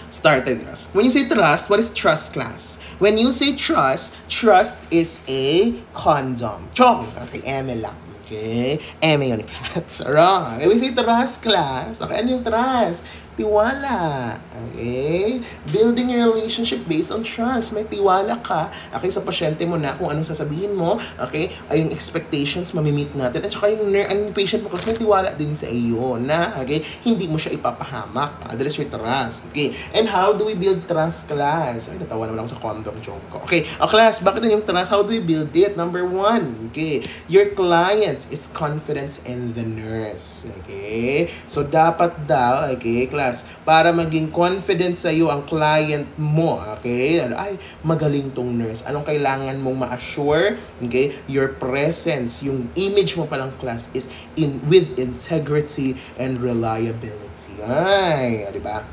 Start with trust. When you say trust, what is trust, class? When you say trust, trust is a condom. Chong! Okay, eme lang. Okay? Eme yun, class. Wrong. When we say trust, class, okay, ano yung trust? Tiwala. Okay? Building your relationship based on trust. May tiwala ka, okay, sa pasyente mo na kung anong sasabihin mo, okay, ay yung expectations mamimit natin. At saka yung patient mo, kasi may tiwala din sa iyo na, okay, hindi mo siya ipapahamak. That is your trust. Okay? And how do we build trust, class? Ay, natawa naman ako sa condom joke ko. Okay, class, bakit yung trust? How do we build it? Number 1, okay, your client is confidence in the nurse. Okay? So, dapat daw, okay, class, para maging confident sa iyo ang client mo, okay? Ay, magaling tong nurse. Anong kailangan mong ma-assure? Okay? Your presence, yung image mo palang, class, is with integrity and reliability. Ay, di ba?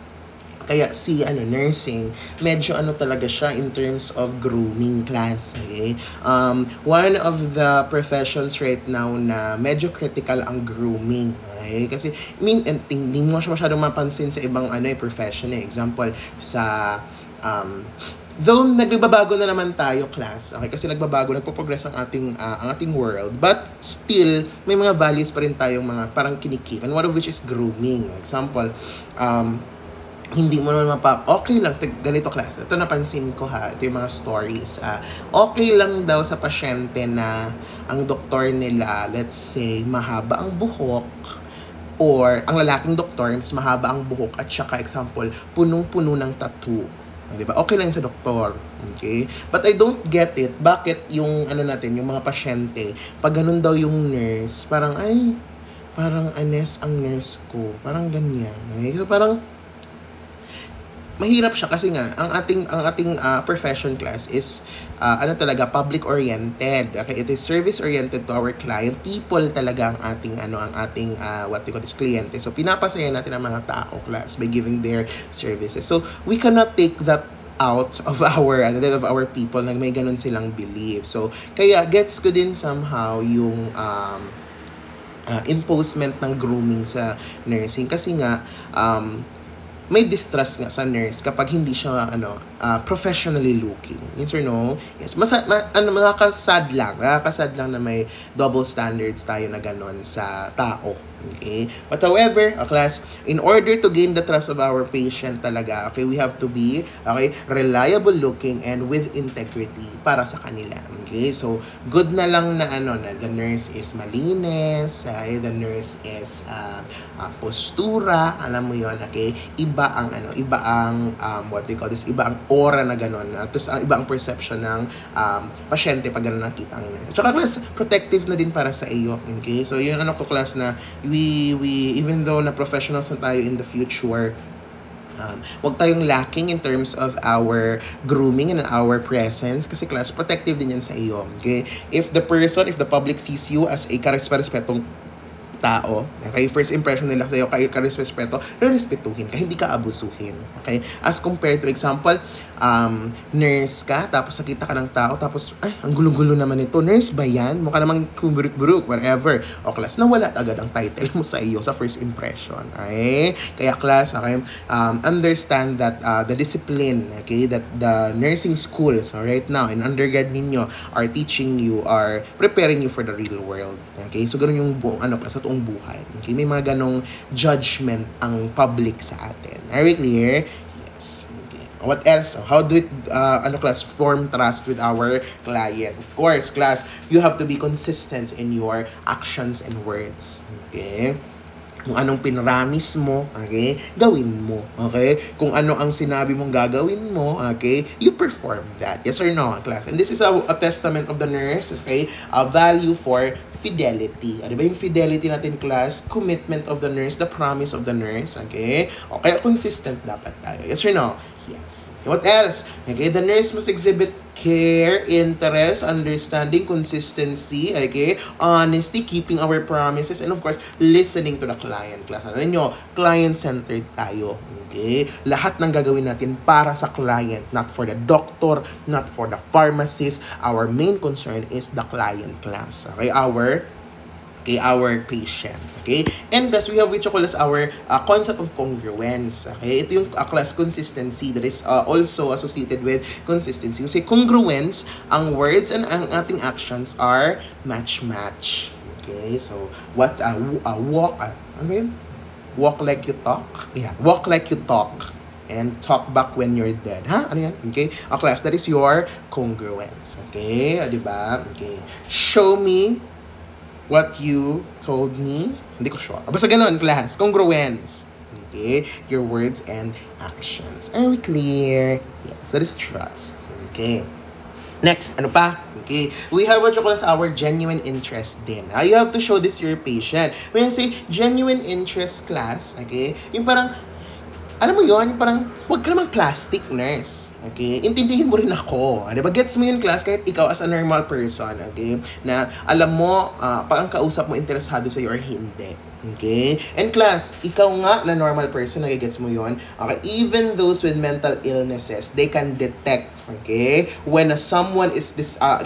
Kaya nursing, medyo talaga siya in terms of grooming, class. Okay? One of the professions right now na medyo critical ang grooming. Okay? Kasi, hindi mo siya masyadong mapansin sa ibang profession. Example, sa though nagbabago na naman tayo, class, okay, kasi nagpo-progress ang ating world, but still may mga values pa rin tayong mga parang kinikip, and one of which is grooming. Example, hindi mo naman okay lang, ganito, class, ito napansin ko, ito yung mga stories, okay lang daw sa pasyente na ang doktor nila, let's say, mahaba ang buhok, or ang lalaking doktor, mas mahaba ang buhok, at saka, example, punong-puno ng tattoo. Diba? Okay lang sa doktor. Okay? But I don't get it. Bakit yung yung mga pasyente, pag ganun daw yung nurse, parang anes ang nurse ko. Parang ganyan. Okay? So parang mahirap siya kasi nga ang ating profession, class, is talaga public oriented. Okay, it is service oriented to our client. People talaga ang ating what we call this kliyente. So pinapasaya natin ang mga tao, class, by giving their services. So we cannot take that out of our people na may ganun silang belief. So kaya gets ko din somehow yung imposement ng grooming sa nursing kasi nga may distrust nga sa nurse kapag hindi siya professionally looking. Yes or no? Yes. Nakakasad lang na may double standards tayo na ganon sa tao. Okay? But however, class, in order to gain the trust of our patient talaga, okay, we have to be reliable looking and with integrity para sa kanila. Okay? So, good na lang na na the nurse is malinis, the nurse is postura, alam mo yon, okay? Iba ang what they call this, iba ang aura na ganon. Tapos iba ang perception ng pasyente pag gano'n nakita ang nurse. Tsaka class, protective na din para sa iyo. Okay? So, yung class na we even though na professionals na tayo in the future, wag tayong lacking in terms of our grooming and our presence kasi class, protective din yan sa iyo. Okay? If the public sees you as a karespeto tao, okay, first impression nila sa'yo, kayo ka-respeto, respetuhin ka, hindi ka abusuhin. Okay? As compared to example, nurse ka, tapos nakita ka ng tao, tapos, ay, ang gulo-gulo naman ito. Nurse ba yan? Mukha namang kumburuk-buruk, whatever. O class, nawala agad ang title mo sa iyo sa first impression. Okay? Kaya class, okay, understand that the discipline, okay, that the nursing schools right now in undergrad ninyo are teaching you, are preparing you for the real world. Okay? So, ganun yung buong sa toong buhay. Okay? May mga ganong judgment ang public sa atin. Are we clear? Yes. Okay. What else? How do it, class, form trust with our client? Of course, class, you have to be consistent in your actions and words. Okay? Kung anong pinramis mo, okay, gawin mo, okay? Kung ano ang sinabi mong gagawin mo, okay, you perform that. Yes or no, class? And this is a testament of the nurse, okay? A value for fidelity. Ano ba yung fidelity natin, class? Commitment of the nurse, the promise of the nurse, okay? Okay, consistent dapat tayo. Yes or no? Yes. What else? Okay, the nurse must exhibit care, interest, understanding, consistency, okay, honesty, keeping our promises, and of course, listening to the client. Class, ano nyo? Client-centered tayo. Okay? Lahat ng gagawin natin para sa client, not for the doctor, not for the pharmacist. Our main concern is the client, class. Okay? Our patient. Okay? And thus, we have which you call as our concept of congruence. Okay? Ito yung class consistency that is also associated with consistency. Kasi congruence, ang words and ang ating actions are match-match. Okay? So, what, ano yun? Walk like you talk? Yeah. Walk like you talk. And talk back when you're dead. Ha? Ano yan? Okay? Class, that is your congruence. Okay? Diba? Okay. Show me what you told me. Hindi ko sure. Basta ganun, class. Congruence. Okay? Your words and actions. Are we clear? Yes, that is trust. Okay. Next, ano pa? Okay. We have what you call as our genuine interest din. You have to show this to your patient. When I say genuine interest, class, okay, yung parang, alam mo yun, yung parang, huwag ka namang plastic, nurse. Okay? Intindihin mo rin ako. Diba? Gets mo yun, class, kahit ikaw as a normal person, okay? Na alam mo, pag ang kausap mo interesado sa'yo or hindi. Okay? And class, ikaw nga na normal person, nagigets mo yun. Okay? Even those with mental illnesses, they can detect, okay, when someone is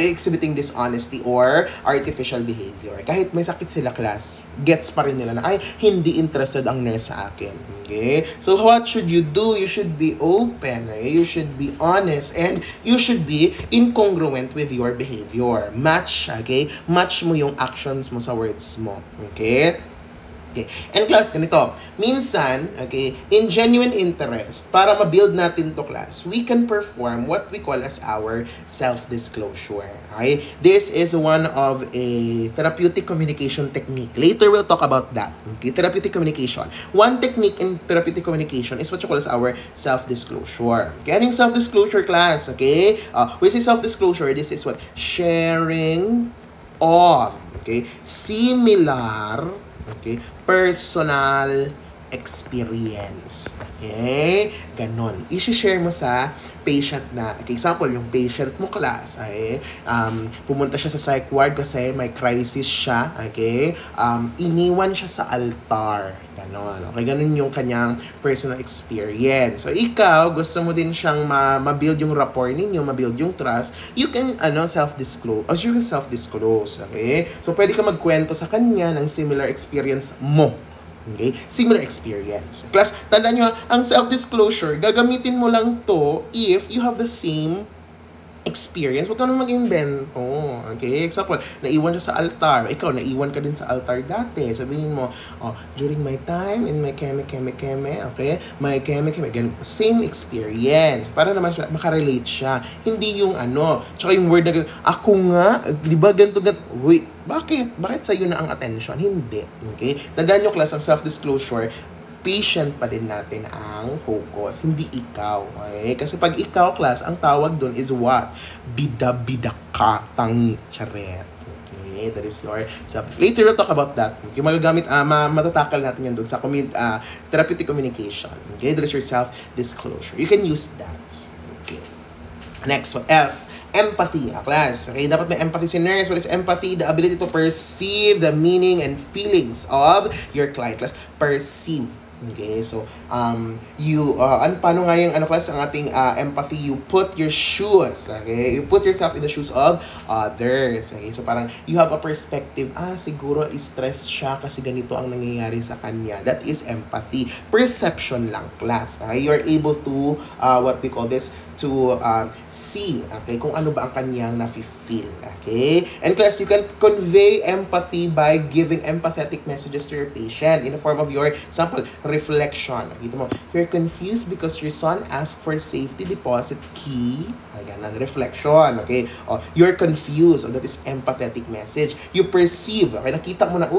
exhibiting dishonesty or artificial behavior. Kahit may sakit sila, class, gets pa rin nila na, ay, hindi interested ang nurse sa akin. Okay? So, what should you do? You should be open. Okay? You should be honest. And you should be incongruent with your behavior. Match, okay? Match mo yung actions mo sa words mo. Okay? Okay. And class, ganito. Minsan, okay, in genuine interest, para ma-build natin to, class, we can perform what we call as our self-disclosure. Okay? This is one of a therapeutic communication technique. Later, we'll talk about that. Okay? Therapeutic communication. One technique in therapeutic communication is what you call as our self-disclosure. Okay? Ano yung self-disclosure, class? Okay? We say self-disclosure, this is what? Sharing of, okay, similar, okay, personal experience. Okay? Ganon. I-share mo sa patient na, okay, example, yung patient mo, class, okay, pumunta siya sa psych ward kasi may crisis siya, okay, iniwan siya sa altar. Ganon. Okay, ganon yung kanyang personal experience. So, ikaw, gusto mo din siyang ma-build yung rapport ninyo, ma-build yung trust, you can, self-disclose, or you can self-disclose, okay? So, pwede ka magkwento sa kanya ng similar experience mo. Okay? Similar experience. Class, tandaan nyo, ang self-disclosure, gagamitin mo lang to if you have the same experience. Huwag ka nang mag-invento. Okay? Example, naiwan siya sa altar. Ikaw, naiwan ka din sa altar dati. Sabihin mo, during my time in my keme, okay? My keme, same experience. Para naman makarelate siya. Hindi yung tsaka yung word na, ako nga, di ba ganito, wait, bakit? Bakit sa'yo na ang attention? Hindi. Okay? Tandaan nyo, class, ang self-disclosure, patient pa din natin ang focus, hindi ikaw. Okay? Kasi pag ikaw, class, ang tawag doon is what? Bida-bida ka, tangi, charet. Okay? That is your self. Later, we'll talk about that. Okay? Magagamit, matatakal natin yan doon sa therapeutic communication. Okay? That is your self-disclosure. You can use that. Okay. Next, what else? Empathy, class. Okay, dapat may empathy si nurse. What is empathy? The ability to perceive the meaning and feelings of your client, class. Perceive. Okay, so, paano nga yung, class, ang ating empathy, you put your shoes, okay? You put yourself in the shoes of others, okay? So, parang, you have a perspective, siguro, stress siya kasi ganito ang nangyayari sa kanya. That is empathy. Perception lang, class. Okay? You're able to, what we call this, to see, okay, kung ano ba ang kanyang nafe-feel, okay? And class, you can convey empathy by giving empathetic messages to your patient in the form of your, example, reflection. Nakita mo, you're confused because your son asked for safety deposit key. Ganun, reflection, okay? You're confused. That is empathetic message. You perceive, okay? Nakita mo na,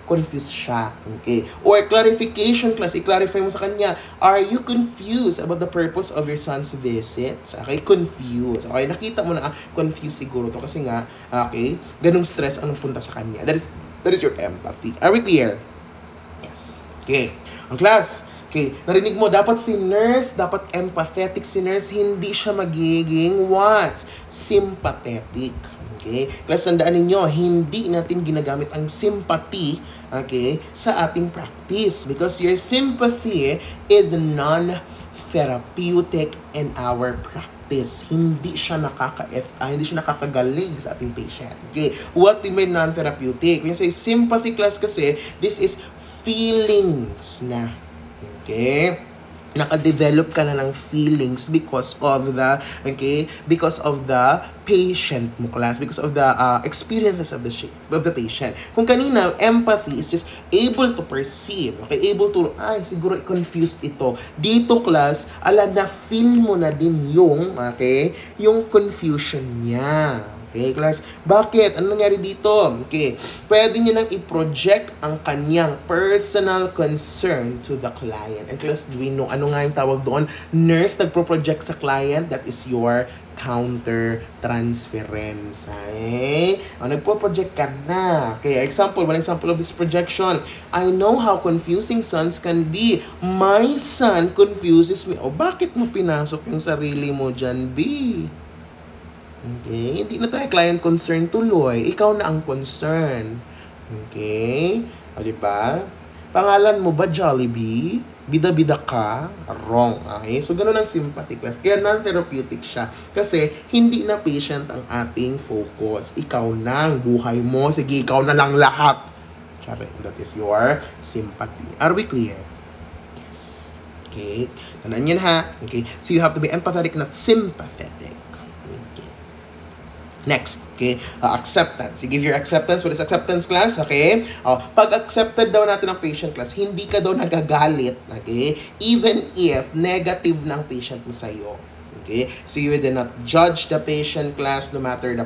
confused siya, okay? Or clarification, class, i-clarify mo sa kanya, are you confused about the purpose of your son's visit? Okay, confused. Okay, nakita mo na, confused siguro to kasi nga, okay, ganung stress ang punta sa kanya. That is your empathy. Are we clear? Yes. Okay. Ang class, okay, narinig mo, dapat si nurse, dapat empathetic si nurse, hindi siya magiging what? Sympathetic. Okay? Class, tandaan ninyo, hindi natin ginagamit ang sympathy, okay, sa ating practice because your sympathy is non-therapeutic in our practice. Hindi siya nakakagaling sa ating patient. Okay? What do you mean non-therapeutic? When you say sympathy, class, kasi this is feelings na. Okay? Naka-develop ka na ng feelings because of the patient mo, class, because of the experiences of the patient. Kung kanina, empathy is just able to perceive, okay, able to, siguro confused ito. Dito, class, na feel mo na din yung confusion niya. Okay, class? Bakit? Ano nangyari dito? Okay, pwede niya nang i-project ang kanyang personal concern to the client. And class, do we know ano nga yung tawag doon? Nurse, nagpro-project sa client, that is your counter-transference. Okay? Nagpo-project ka na. Okay, one example of this projection. I know how confusing sons can be. My son confuses me. Bakit mo pinasok yung sarili mo dyan, B? Okay? Hindi na tayo client concern tuloy. Ikaw na ang concern. Okay? Diba? Pangalan mo ba Jollibee? Bida-bida ka? Wrong. Okay? So, ganun ang sympathy, class. Kaya non-therapeutic siya. Kasi, hindi na patient ang ating focus. Ikaw na ang buhay mo. Sige, ikaw na lang lahat. Sorry, that is your sympathy. Are we clear? Yes. Okay? Tandaan yun, ha? Okay? So, you have to be empathetic, not sympathetic. Next, okay, acceptance. You give your acceptance. What is acceptance, class? Okay? Pag accepted daw natin ang patient, class, hindi ka daw nagagalit, okay? Even if negative ng patient mo sa'yo. Okay? So you will not judge the patient, class, no matter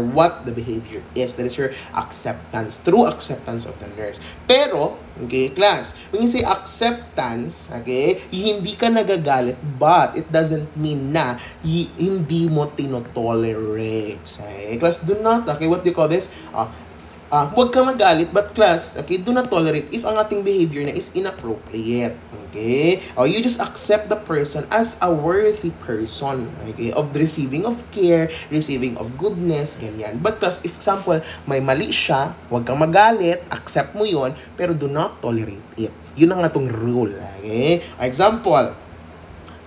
what the behavior is. That is your acceptance, true acceptance of the nurse. Pero, okay, class, when you say acceptance, okay, hindi ka nagagalit, but it doesn't mean na hindi mo tinotolerate. Okay? Class, do not, okay, what do you call this? Huwag ka magalit, but class, okay, do not tolerate if ang ating behavior na is inappropriate. Okay? You just accept the person as a worthy person, okay, of receiving of care, receiving of goodness, ganyan. But class, if example, may mali siya, huwag kang magalit, accept mo yon, pero do not tolerate it. Yun ang atong rule. Okay? Example,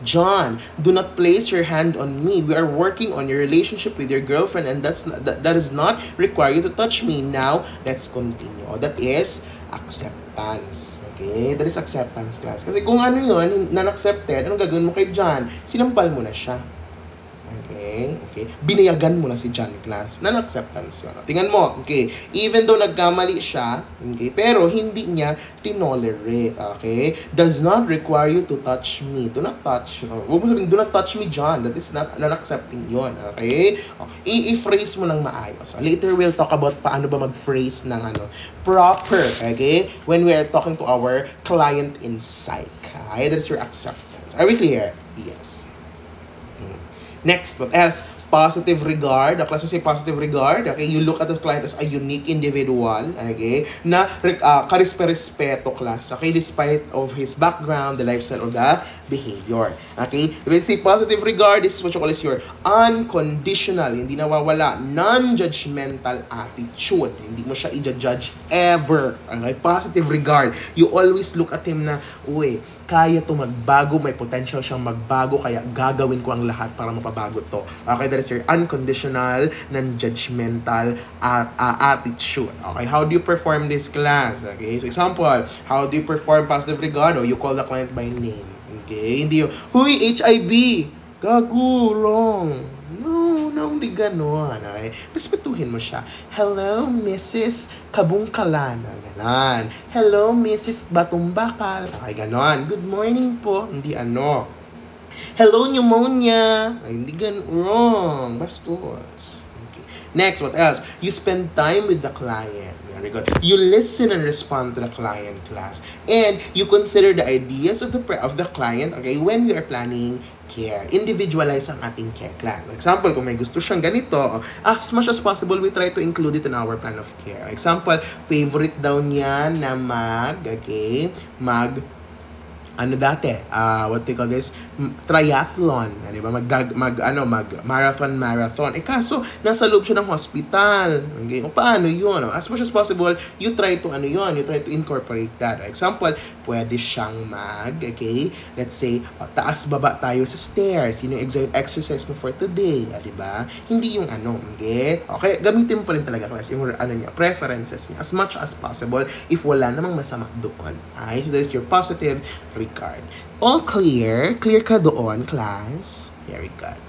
John, do not place your hand on me. We are working on your relationship with your girlfriend and that does not require you to touch me. Now, let's continue. That is acceptance. Okay? That is acceptance class. Kasi kung ano yun, non-accepted, anong gagawin mo kay John? Sinampal mo na siya. Okay? Okay? Binayagan mo na si John class. Non-acceptance yun. Tingnan mo, okay? Even though nagkamali siya, okay? Pero hindi niya tinolerate, okay? Does not require you to touch me. Do not touch. Huwag mo sabihin, do not touch me, John. That is not non-accepting yun, okay? I-phrase mo ng maayos. Later, we'll talk about paano ba mag-phrase ng proper, okay? When we are talking to our client in psych. Okay? That is your acceptance. Are we clear? Yes. Next, what else? Positive regard. The class will say positive regard. Okay, you look at the client as a unique individual. Okay, na karespeto class. Okay, despite of his background, the lifestyle of the behavior. Okay, if we say positive regard, this is what you call is your unconditional, hindi nawawala, non-judgmental attitude. Hindi mo siya i-judge ever. Okay, positive regard. You always look at him na, uy, kaya to magbago, may potential siyang magbago, kaya gagawin ko ang lahat para mapabago to. Okay, that is your unconditional, non-judgmental attitude. Okay, how do you perform this class? Okay, so example, how do you perform positive regard? You call the client by name. Okay, hindi yung, huy, HIV! Gago, wrong. No, hindi ganon. Okay? Respetuhin mo siya. Hello, Mrs. Kabungkalan. Ganon. Hello, Mrs. Batumbakal. Okay, ganon. Good morning po. Hindi Hello, pneumonia. Ay, hindi wrong. Bastos. Okay. Next, what else? You spend time with the client. Very good. You listen and respond to the client class. And you consider the ideas of the client, okay, when we are planning care. Individualize ang ating care plan. For example, kung may gusto siyang ganito, as much as possible, we try to include it in our plan of care. Example, favorite daw niya na what they call this, triathlon, di ba? Marathon. Kaso, nasa loob siya ng hospital. Okay? O paano yun? As much as possible, you try to incorporate that. Example, pwede siyang let's say, taas-baba tayo sa stairs. Yun yung exercise mo for today. Di ba? Hindi yung okay? Okay, gamitin mo pa rin talaga class, yung preferences niya, as much as possible, if wala namang masama doon. Okay? So, that is your positive regard. All clear? Clear ka doon, class? Very good.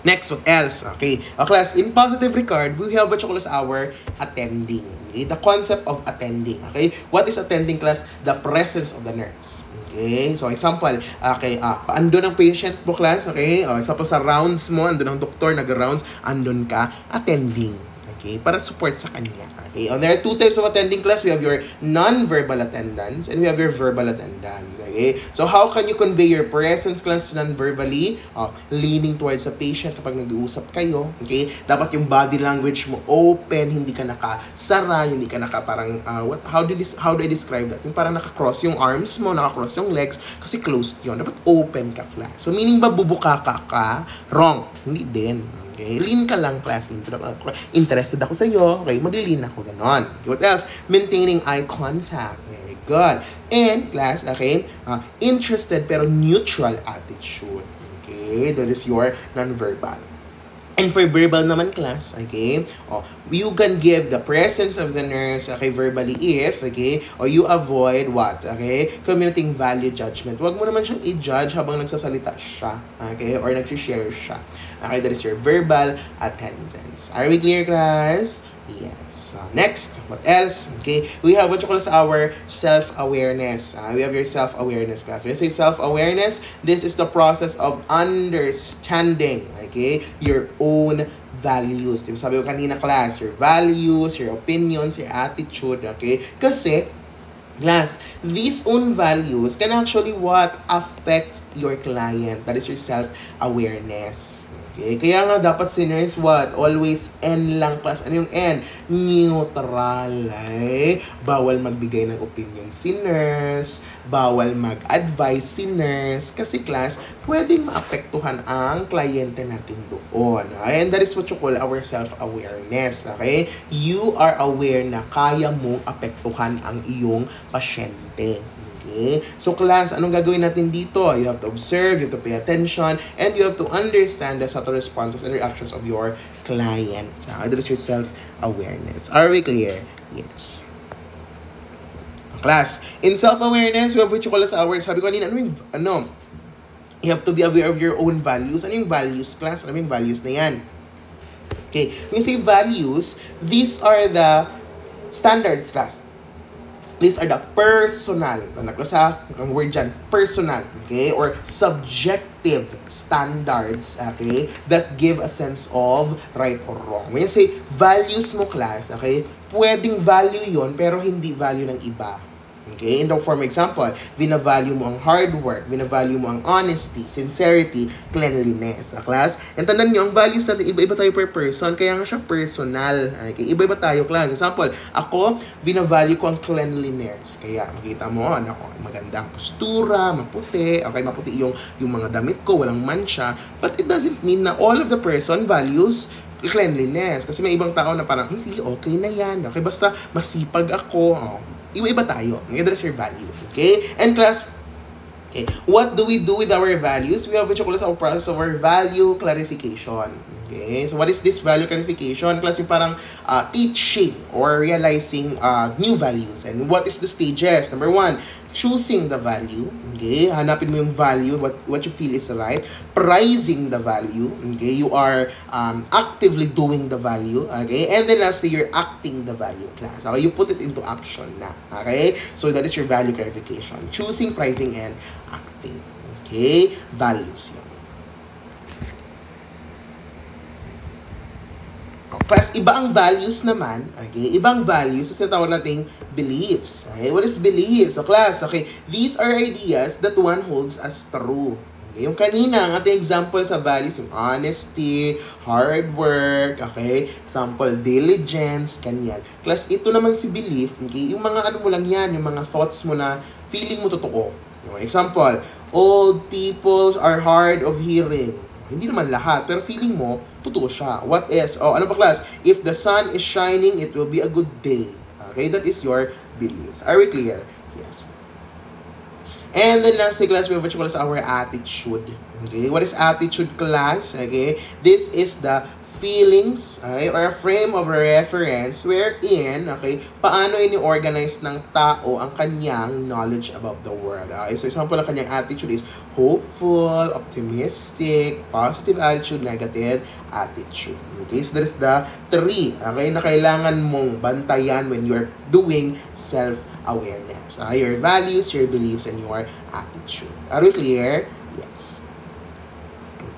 Next, what else? Okay. Class, in positive regard, we have what you call as our attending. Okay? The concept of attending. Okay? What is attending, class? The presence of the nurse. Okay? So, example, okay, andun ang patient mo, class, okay? Example, sa rounds mo, andun ang doktor, nag-rounds, andun ka, attending. Okay? Para support sa kanya. Okay? There are two types of attending class. We have your non-verbal attendance and we have your verbal attendance. Okay? So, how can you convey your presence class non-verbally? Leaning towards the patient kapag nag-uusap kayo. Okay? Dapat yung body language mo open, hindi ka nakasara, hindi ka parang, how do I describe that? Yung parang naka-cross yung arms mo, naka-cross yung legs, kasi closed yun. Dapat open ka class. So, meaning ba bubuka ka? Wrong. Hindi din. Okay, lean ka lang, class. Interested ako sa iyo. Okay, mag-lean ako, ganon. Okay, what else? Maintaining eye contact. Very good. And, class, okay, interested pero neutral attitude. Okay, that is your non-verbal. And for verbal naman, class, okay, you can give the presence of the nurse, okay, verbally if, okay, or you avoid what, okay, communicating value judgment. Huwag mo naman siyang i-judge habang nagsasalita siya, okay, or nag-share siya. Okay, that is your verbal attendance. Are we clear, class? Yes. Next, what else? Okay, we have what you call as our self-awareness. We have your self-awareness class. When I say self-awareness, this is the process of understanding, okay, your own values. Diba sabi ko kanina, class, your values, your opinions, your attitude, okay? Kasi, class, these own values can actually what affects your client. That is your self-awareness. Okay, kaya nga dapat si nurse what? Always N lang, class. Ano yung N? Neutral. Bawal magbigay ng opinion si nurse. Bawal mag-advise si nurse. Kasi class, pwedeng maapektuhan ang kliyente natin doon. And that is what you call our self-awareness. Okay? You are aware na kaya mong apektuhan ang iyong pasyente. Okay? So class, anong gagawin natin dito? You have to observe, you have to pay attention, and you have to understand the subtle responses and reactions of your client. That is your self-awareness. Are we clear? Yes. Class, in self-awareness, we have what you call as ours. Sabi ko kanina, you have to be aware of your own values. Ano yung values, class? Ano yung values na yan? Okay, when you say values, these are the standards, class. These are the personal, ang word dyan, personal, okay, or subjective standards, okay, that give a sense of right or wrong. When you say values mo, class, okay, pwedeng value yon pero hindi value ng iba. Okay, in the form example, binavalue mo ang hard work, binavalue mo ang honesty, sincerity, cleanliness, class. And tandaan nyo, ang values natin, iba-iba tayo per person, kaya nga siya personal. Okay, iba-iba tayo, class. Example, ako, binavalue ko ang cleanliness. Kaya, makita mo, ako, magandang postura, maputi, okay, maputi yung mga damit ko, walang mancha. But it doesn't mean na all of the person values cleanliness. Kasi may ibang tao na parang, hindi, okay na yan. Okay, basta masipag ako. Iba-iba tayo. That's your value. Okay? And class, okay, what do we do with our values? We have what you call as our process of our value clarification. Okay? So what is this value clarification? Class, yung parang teaching or realizing new values. And what is the stages? Number 1, choosing the value. Okay? Hanapin mo yung value, what you feel is right. Pricing the value. Okay? You are actively doing the value. Okay? And then lastly, you're acting the value, class. Okay? You put it into action na. Okay? So that is your value clarification. Choosing, pricing, and acting. Okay? Values yun. Class, iba ang values naman, okay? Ibang values sa tinatawag nating beliefs. Okay? What is beliefs? So, class, okay, these are ideas that one holds as true. Okay? Yung kanina, ang ating example sa values, yung honesty, hard work, okay? Example, diligence, kanyan. Class, ito naman si belief, okay? Yung mga ano mo lang yan, yung mga thoughts mo na feeling mo totoo. Okay? Example, old people are hard of hearing. Hindi naman lahat, pero feeling mo, totoo siya. What is? Ano pa, class? If the sun is shining, it will be a good day. Okay, that is your beliefs. Are we clear? Yes. And then lastly, class, we have what you call as our attitude. Okay, what is attitude, class? Okay, this is the feelings, okay, or a frame of reference wherein, okay, paano ini-organize ng tao ang kanyang knowledge about the world. Okay, so example ng kanyang attitude is hopeful, optimistic, positive attitude, negative attitude. Okay, so that is the 3, okay, na kailangan mong bantayan when you are doing self-awareness. Okay, your values, your beliefs, and your attitude. Are we clear? Yes.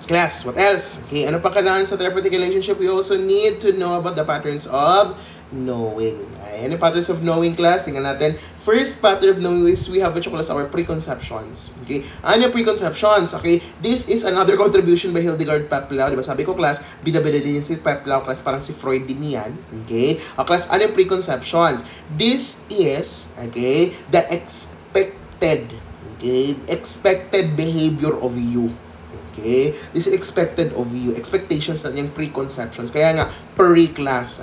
Class, what else? Okay, ano pa kailangan sa therapeutic relationship? We also need to know about the patterns of knowing. Okay, ano patterns of knowing, class? Tingnan natin. First pattern of knowing is we have what you call as our preconceptions. Okay, ano yung preconceptions? Okay, this is another contribution by Hildegard Peplau. Diba sabi ko, class, bida-bida din si Peplau, class, parang si Freud din yan. Okay, class, ano yung preconceptions? This is, okay, the expected behavior of you. Okay? This is expected of you. Expectations na yung preconceptions. Kaya nga, pre-class,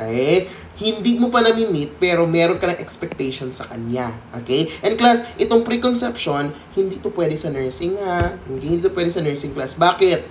hindi mo pa nami-meet, pero meron ka ng expectation sa kanya. Okay? And class, itong preconception, hindi to pwede sa nursing, ha? Okay? Hindi to pwede sa nursing, class. Bakit?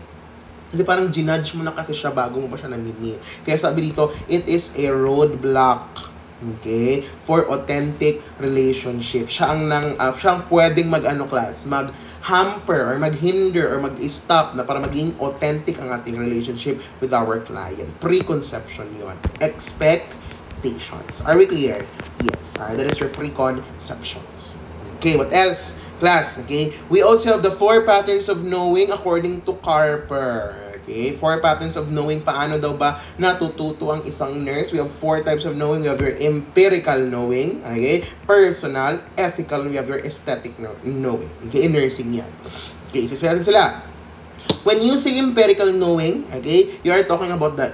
Kasi parang ginudge mo na kasi siya bago mo pa siya nami-meet. Kaya sabi dito, it is a roadblock. Okay? For authentic relationship. Siya ang pwedeng class, mag-hamper or mag-hinder or mag-stop na para maging authentic ang ating relationship with our client. Preconception yun. Expectations. Are we clear? Yes. That is your preconceptions. Okay, what else? Class, okay? We also have the 4 patterns of knowing according to Carper. Okay, 4 patterns of knowing. Paano daw ba natututo ang isang nurse? We have 4 types of knowing. We have your empirical knowing, okay, personal, ethical, we have your aesthetic knowing. Okay, in nursing yan. Okay, isa sila. When you say empirical knowing, okay, you are talking about the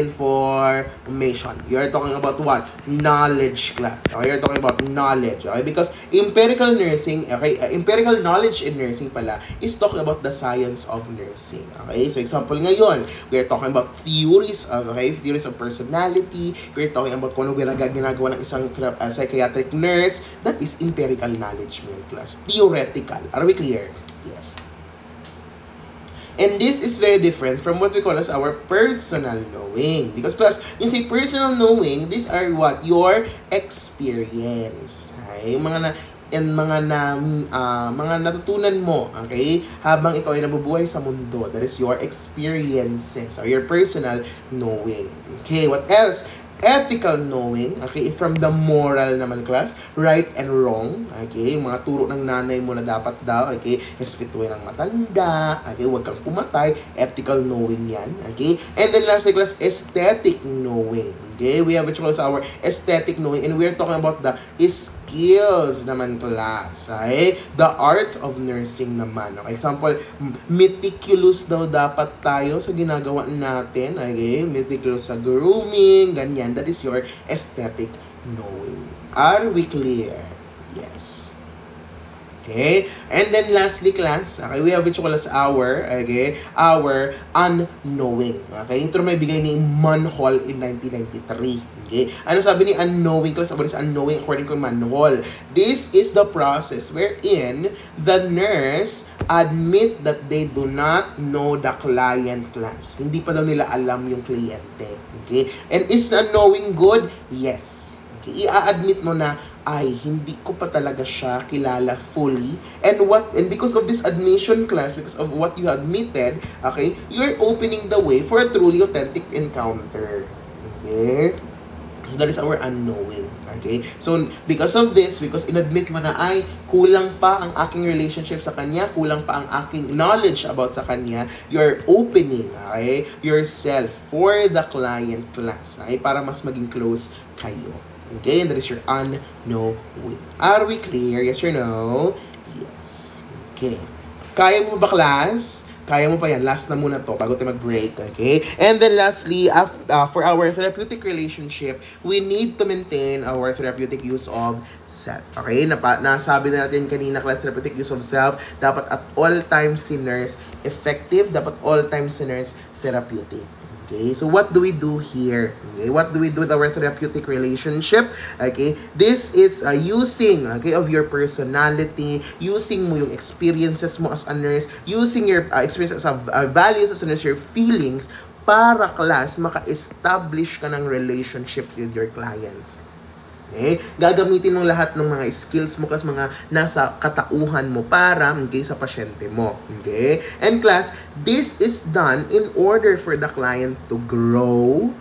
information. You are talking about what? Knowledge, class. Okay, you are talking about knowledge. Okay, because empirical nursing, okay, empirical knowledge in nursing pala is talking about the science of nursing. Okay, so example ngayon, we are talking about theories of, okay, theories of personality. We are talking about kung ano ginagawa ng isang psychiatric nurse. That is empirical knowledge, class. Theoretical. Are we clear? Yes. And this is very different from what we call as our personal knowing. Because class, you say personal knowing, these are what? Your experience. Okay? Mga natutunan mo, okay, habang ikaw ay nabubuhay sa mundo. That is your experiences or your personal knowing. Okay, what else? Ethical knowing, okay, from the moral naman class, right and wrong, okay, mga turo ng nanay mo na dapat daw, okay, respetuhin ang matanda, okay, huwag kang pumatay, ethical knowing yan, okay, and then lastly class, aesthetic knowing, okay, we have what you call our aesthetic knowing, and we're talking about the skills naman class, okay, the art of nursing naman, okay, example, meticulous daw dapat tayo sa ginagawa natin, okay, meticulous sa grooming, ganyan. That is your aesthetic knowing. Are we clear? Yes. Okay? And then lastly, class, okay, we have which call as our unknowing. Okay? Ito may bigay ni Munhall in 1993. Okay? Ano sabi ni unknowing, class? About this unknowing according to Munhall. This is the process wherein the nurse admit that they do not know the client, class. Hindi pa daw nila alam yung kliyente. Okay? And is unknowing good? Yes. Okay? I-admit mo na ay hindi ko pa talaga siya kilala fully, and because of this admission class, because of what you admitted, okay, you're opening the way for a truly authentic encounter. Okay, so that is our unknowing. Okay, so because of this, because inadmit mo na ay kulang pa ang aking relationship sa kanya, kulang pa ang aking knowledge about sa kanya, you're opening, okay, yourself for the client class, okay, para mas maging close kayo. Okay, and that is your unknowing. Are we clear? Yes or no? Yes. Okay. Kaya mo ba, class? Kaya mo pa yan. Last na muna to bago tayo mag-break. Okay? And then lastly, for our therapeutic relationship, we need to maintain our therapeutic use of self. Okay? Nasabi na natin kanina, class, therapeutic use of self. Dapat at all times si nurse effective. Dapat all times si nurse therapeutic. Okay, so what do we do here? Okay, what do we do with our therapeutic relationship? Okay, this is using, okay, of your personality, using mo yung experiences mo as a nurse, using your experiences as values as a nurse, your feelings, para class, maka-establish ka ng relationship with your clients. Okay? Gagamitin mo lahat ng mga skills mo, class, mga nasa katauhan mo para, okay, sa pasyente mo. Okay? And class, this is done in order for the client to grow,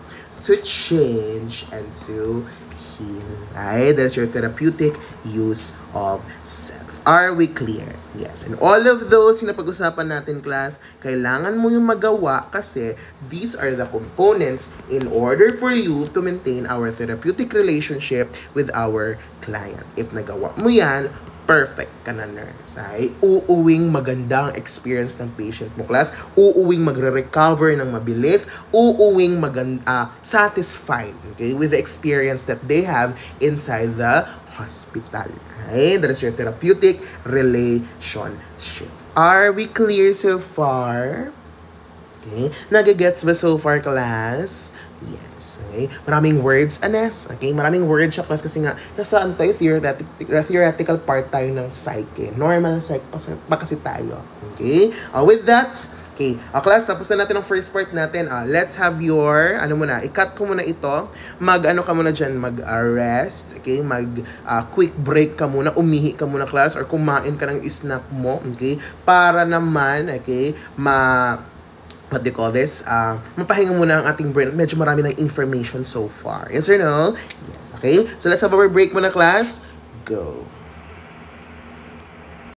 to change, and to heal. Right? That's your therapeutic use of self. Are we clear? Yes. And all of those yung napag-usapan natin, class, kailangan mo yung magawa kasi these are the components in order for you to maintain our therapeutic relationship with our client. If nagawa mo yan, perfect ka na, nurse. Ay, uuwing magandang experience ng patient mo, class. Uuwing magre-recover ng mabilis. Uuwing satisfied, okay, with the experience that they have inside the hospital. Okay? That is your therapeutic relationship. Are we clear so far? Okay? Nagigets ba so far, class? Yes. Okay? Maraming words, Anes. Okay? Maraming words siya, class, kasi nga nasaan tayo? Theoretical part tayo ng psyche. Normal psyche pa kasi tayo. Okay? With that, okay, class, tapos na natin ang first part natin. Let's have your, i-cut ko muna ito. Ka muna dyan, mag-rest. Okay, quick break ka muna, umihi ka muna, class, or kumain ka ng snack mo. Okay, para naman, okay, what do you call this? Mapahinga muna ang ating brain. Medyo marami ng information so far. Yes or no? Yes, okay. So let's have our break muna, class. Go.